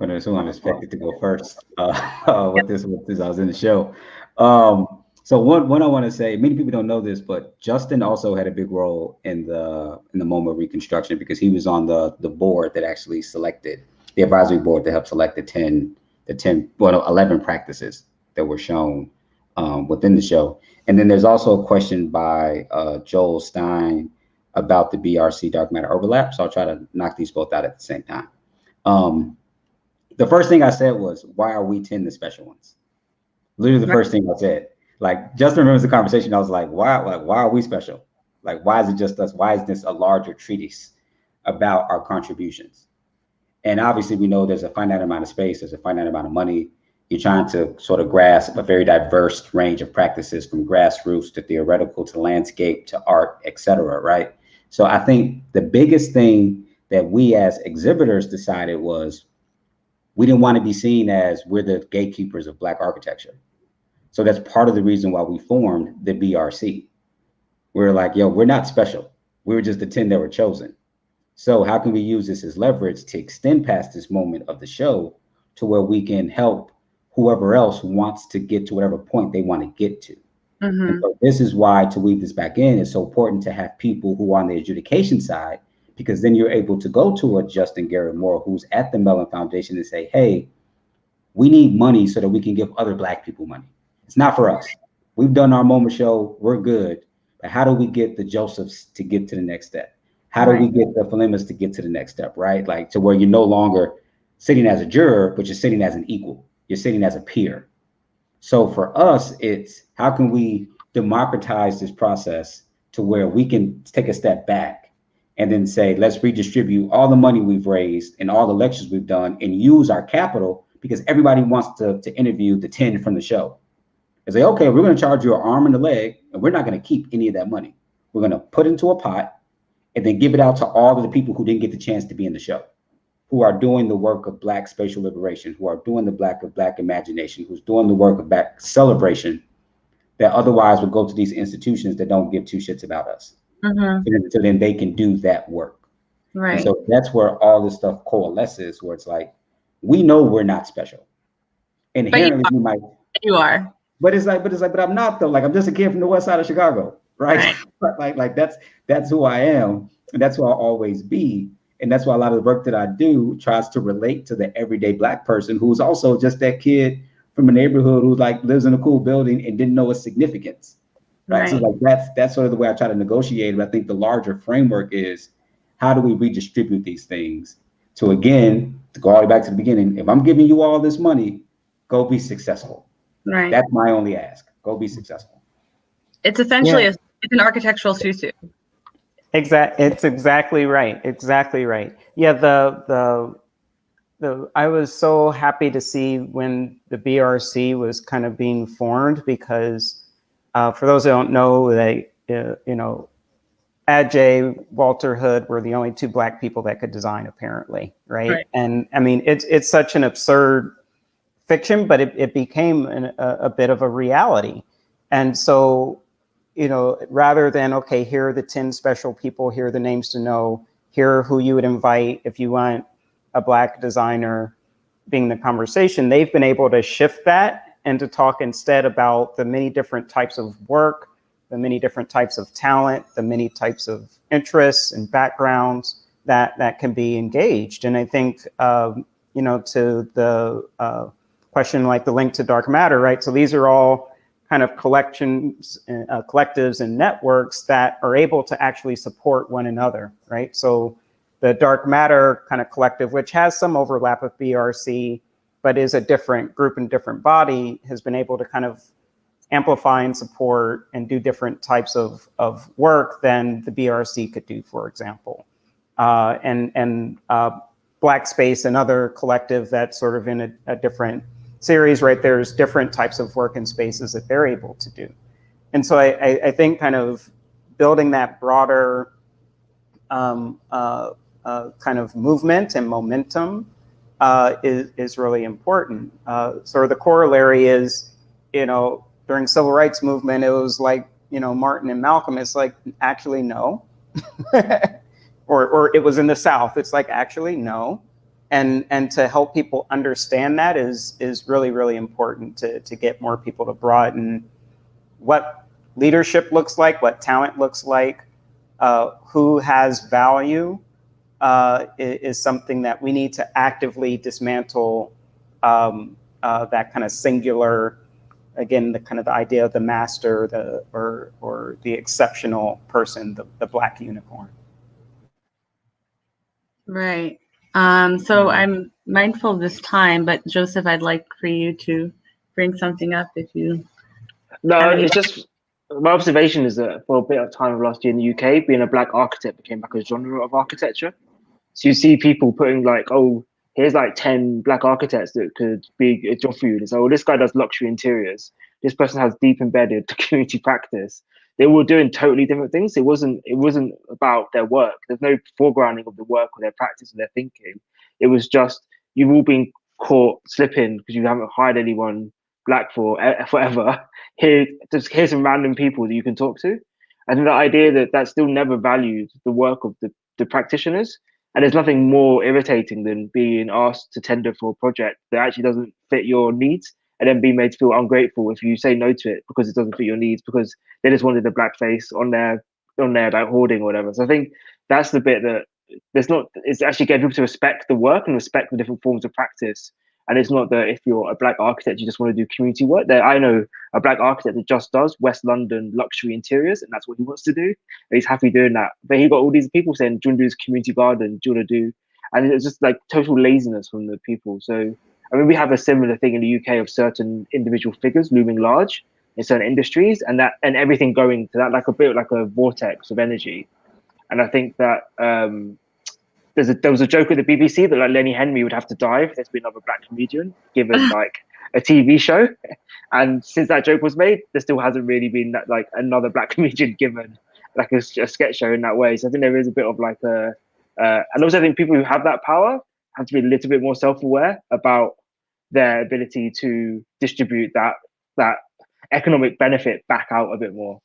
I was unexpected to go first with this. I was in the show. So one I want to say, many people don't know this, but Justin also had a big role in the MoMA reconstruction because he was on the board that actually selected, the advisory board that helped select the 11 practices that were shown within the show. And then there's also a question by Joel Stein about the BRC dark matter overlap. So I'll try to knock these both out at the same time. The first thing I said was, why are we 10 the special ones? Literally the first thing I said. Like, Justin remembers the conversation. I was like, why are we special? Like, why is it just us? Why is this a larger treatise about our contributions? And obviously we know there's a finite amount of space, there's a finite amount of money. You're trying to sort of grasp a very diverse range of practices, from grassroots to theoretical to landscape to art, et cetera, right? So I think the biggest thing that we as exhibitors decided was, we didn't want to be seen as we're the gatekeepers of Black architecture. So that's part of the reason why we formed the BRC. We're like, yo, we're not special. We were just the 10 that were chosen. So how can we use this as leverage to extend past this moment of the show to where we can help whoever else wants to get to whatever point they want to get to? And so this is why, to weave this back in, it's so important to have people who are on the adjudication side because then you're able to go to a Justin Garrett Moore who's at the Mellon Foundation and say, hey, we need money so that we can give other Black people money. It's not for us. We've done our MoMA show, we're good. But how do we get the Josephs to get to the next step? How do we get the Philemas to get to the next step, right? Like to where you're no longer sitting as a juror, but you're sitting as an equal. You're sitting as a peer. So for us, it's how can we democratize this process to where we can take a step back and then say, let's redistribute all the money we've raised and all the lectures we've done and use our capital, because everybody wants to interview the 10 from the show. And say, okay, we're going to charge you an arm and a leg, and we're not going to keep any of that money. We're going to put it into a pot and then give it out to all of the people who didn't get the chance to be in the show, who are doing the work of Black spatial liberation, who are doing the Black imagination, who's doing the work of Black celebration, that otherwise would go to these institutions that don't give two shits about us. So then they can do that work. Right. And so that's where all this stuff coalesces, where it's like, we know we're not special. Inherently, we might. You are. But I'm not though. Like I'm just a kid from the west side of Chicago, right? like that's who I am, and that's who I'll always be. And that's why a lot of the work that I do tries to relate to the everyday Black person who's also just that kid from a neighborhood who like lives in a cool building and didn't know its significance. Right. So like that's sort of the way I try to negotiate. But I think the larger framework is how do we redistribute these things to, again, to go all the way back to the beginning. If I'm giving you all this money, go be successful. Right. That's my only ask. Go be successful. It's essentially it's an architectural tutu. It's exactly right. Exactly right. Yeah. I was so happy to see when the BRC was kind of being formed, because for those who don't know, Adjay, Walter Hood were the only two Black people that could design, apparently, right? And I mean, it's such an absurd fiction, but it became a bit of a reality. And so, rather than, okay, here are the 10 special people, here are the names to know, here are who you would invite if you want a Black designer being the conversation, they've been able to shift that and to talk instead about the many different types of work, the many different types of talent, the many types of interests and backgrounds that can be engaged. And I think, to the question, like the link to dark matter, right? So these are all kind of collections, collectives and networks that are able to actually support one another, right? So the dark matter kind of collective, which has some overlap with BRC, but is a different group and different body, has been able to kind of amplify and support and do different types of work than the BRC could do, for example. And Black Space, another collective that's sort of in a different series, right? There's different types of work and spaces that they're able to do. And so I think kind of building that broader kind of movement and momentum is really important. Sort of the corollary is, during civil rights movement, it was like, Martin and Malcolm, it's like, actually, no. or it was in the South, it's like, actually, no. And to help people understand that is really, really important to get more people to broaden what leadership looks like, what talent looks like, who has value, is something that we need to actively dismantle, that kind of singular, again, the kind of the idea of the master, or the exceptional person, the Black unicorn. Right. So I'm mindful of this time, but Joseph, I'd like for you to bring something up if you. No, it's just my observation is that for a bit of time last year in the UK, being a Black architect became like a genre of architecture. So you see people putting like, oh, here's like 10 Black architects that could be a job for you. It's like, oh, this guy does luxury interiors. This person has deep embedded community practice. They were doing totally different things. It wasn't about their work. There's no foregrounding of the work or their practice or their thinking. It was just, you've all been caught slipping because you haven't hired anyone Black for forever. Here's some random people that you can talk to. And the idea that still never valued the work of the practitioners. And there's nothing more irritating than being asked to tender for a project that actually doesn't fit your needs, and then being made to feel ungrateful if you say no to it because it doesn't fit your needs, because they just wanted a Black face on their like hoarding or whatever. So I think that's the bit that it's actually getting people to respect the work and respect the different forms of practice. And it's not that if you're a Black architect, you just want to do community work. I know a Black architect that just does West London luxury interiors, and that's what he wants to do. And he's happy doing that. But he got all these people saying, do you want to do this community garden? Do you want to do? And it's just like total laziness from the people. So, I mean, we have a similar thing in the UK of certain individual figures looming large in certain industries, and everything going to that, like a bit like a vortex of energy. And I think that there was a joke at the BBC that like Lenny Henry would have to die if there's been another Black comedian given like a TV show. And since that joke was made, there still hasn't really been that like another Black comedian given like a sketch show in that way. So I think there is a bit of like and also I think people who have that power have to be a little bit more self-aware about their ability to distribute that economic benefit back out a bit more.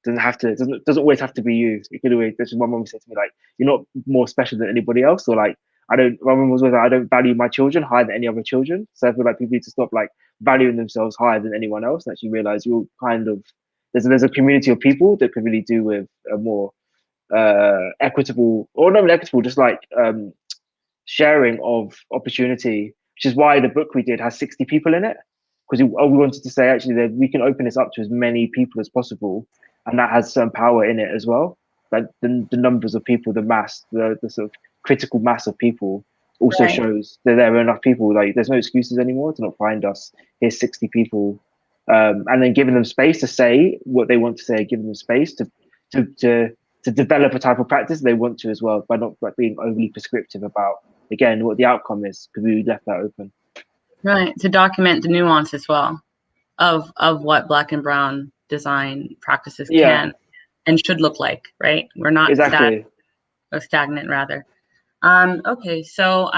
Doesn't always have to be you. It could always. This is what my mum said to me, like, you're not more special than anybody else, or like my mum was always like, I don't value my children higher than any other children. So I feel like people need to stop like valuing themselves higher than anyone else and actually realize you're kind of there's a community of people that could really do with a more equitable, or not equitable, just like sharing of opportunity, which is why the book we did has 60 people in it, because we wanted to say actually that we can open this up to as many people as possible. And that has some power in it as well. Like the numbers of people, the mass, the sort of critical mass of people also shows that there are enough people. Like there's no excuses anymore to not find us. Here's 60 people, and then giving them space to say what they want to say, giving them space to develop a type of practice they want to as well, by not like being overly prescriptive about again what the outcome is, because we left that open. Right, to document the nuance as well of what Black and brown design practices can and should look like, right? We're not stagnant rather. Okay, so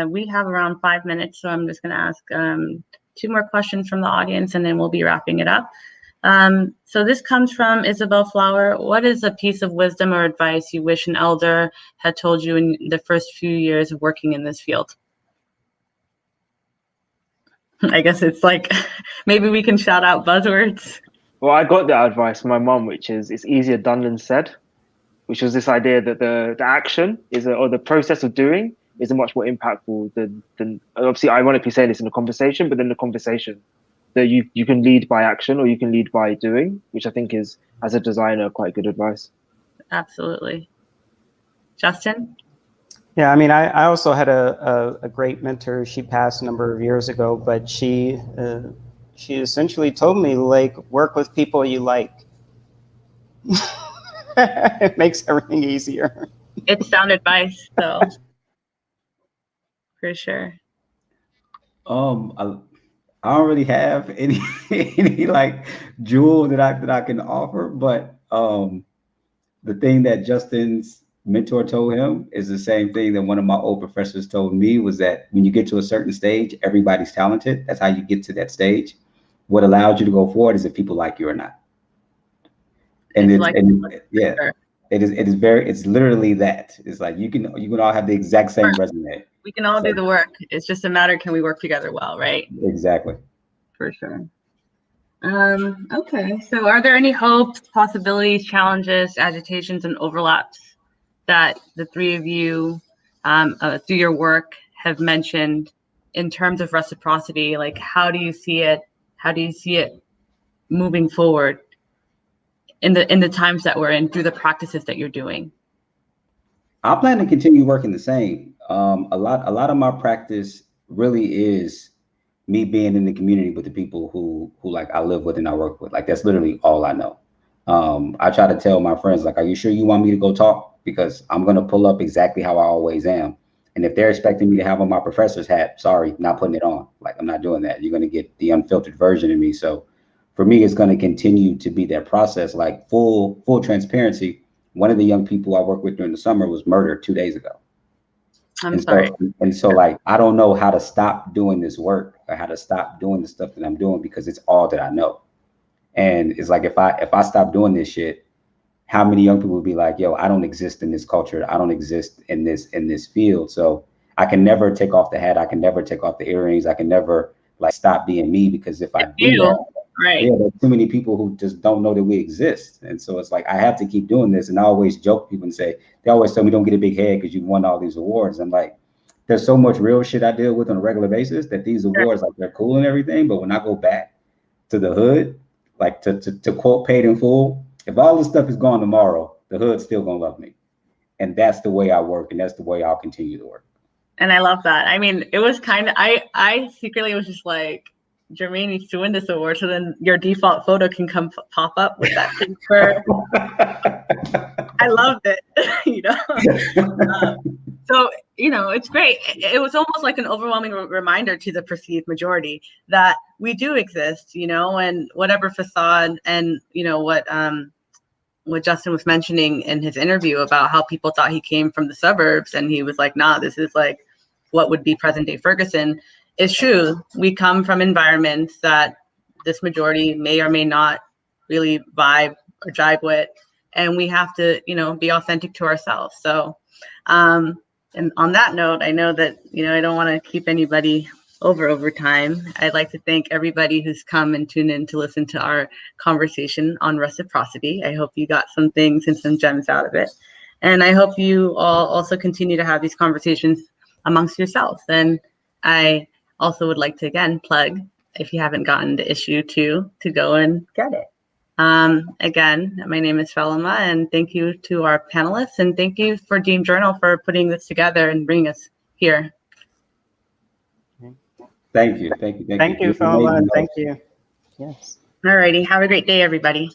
we have around 5 minutes, so I'm just going to ask 2 more questions from the audience, and then we'll be wrapping it up. So this comes from Isabel Flower. What is a piece of wisdom or advice you wish an elder had told you in the first few years of working in this field? I guess it's like, maybe we can shout out buzzwords. Well, I got that advice from my mum, which is it's easier done than said, which was this idea that the action or the process of doing is much more impactful than obviously ironically saying this in a conversation, but then the conversation that you can lead by action or you can lead by doing, which I think is, as a designer, quite good advice. Absolutely. Justin? Yeah, I mean, I also had a great mentor. She passed a number of years ago, but she essentially told me, like, work with people you like. It makes everything easier. It's sound advice, though. For sure. I don't really have any like jewel that I can offer, but the thing that Justin's mentor told him is the same thing that one of my old professors told me, was that when you get to a certain stage, everybody's talented. That's how you get to that stage. What allows you to go forward is if people like you or not. And it's literally that. It's like you can all have the exact same resume. We can all do the work. It's just a matter, can we work together well, right? Exactly. For sure. Okay, so are there any hopes, possibilities, challenges, agitations, and overlaps that the 3 of you, through your work, have mentioned in terms of reciprocity? Like, how do you see it? How do you see it moving forward in the times that we're in, through the practices that you're doing? I plan to continue working the same. A lot of my practice really is me being in the community with the people who like I live with and I work with. Like, that's literally all I know. I try to tell my friends, like, are you sure you want me to go talk? Because I'm going to pull up exactly how I always am. And if they're expecting me to have on my professor's hat, sorry, not putting it on. Like, I'm not doing that. You're going to get the unfiltered version of me. So for me, it's going to continue to be that process, like full transparency. One of the young people I worked with during the summer was murdered 2 days ago. I'm sorry. So like, I don't know how to stop doing this work or how to stop doing the stuff that I'm doing, because it's all that I know. And it's like, if I stop doing this shit, how many young people would be like, yo, I don't exist in this culture. I don't exist in this field. So I can never take off the hat. I can never take off the earrings. I can never like stop being me, because if I do that, Right. Yeah, there's too many people who just don't know that we exist. And so it's like, I have to keep doing this. And I always joke people and say, they always tell me, don't get a big head because you won all these awards. I'm like, there's so much real shit I deal with on a regular basis that these awards, like, they're cool and everything. But when I go back to the hood, like to quote Paid in Full, if all this stuff is gone tomorrow, the hood's still gonna love me. And that's the way I work, and that's the way I'll continue to work. And I love that. I mean, it was kind of, I secretly was just like, Jermaine needs to win this award, so then your default photo can come pop up with that picture. I loved it, you know. So, you know, it's great. It was almost like an overwhelming reminder to the perceived majority that we do exist, you know, and whatever facade and, you know, what Justin was mentioning in his interview about how people thought he came from the suburbs, and he was like, nah, this is like what would be present day Ferguson, is true. We come from environments that this majority may or may not really vibe or jive with, and we have to, you know, be authentic to ourselves. So, and on that note, I know that, you know, I don't want to keep anybody over time. I'd like to thank everybody who's come and tuned in to listen to our conversation on reciprocity. I hope you got some things and some gems out of it. And I hope you all also continue to have these conversations amongst yourselves. And I also would like to, again, plug, if you haven't gotten the issue 2, to go and get it. Again, my name is Felima, and thank you to our panelists, and thank you for Deem Journal for putting this together and bringing us here. Thank you. Thank you, Felima, and thank you. Yes. All righty. Have a great day, everybody.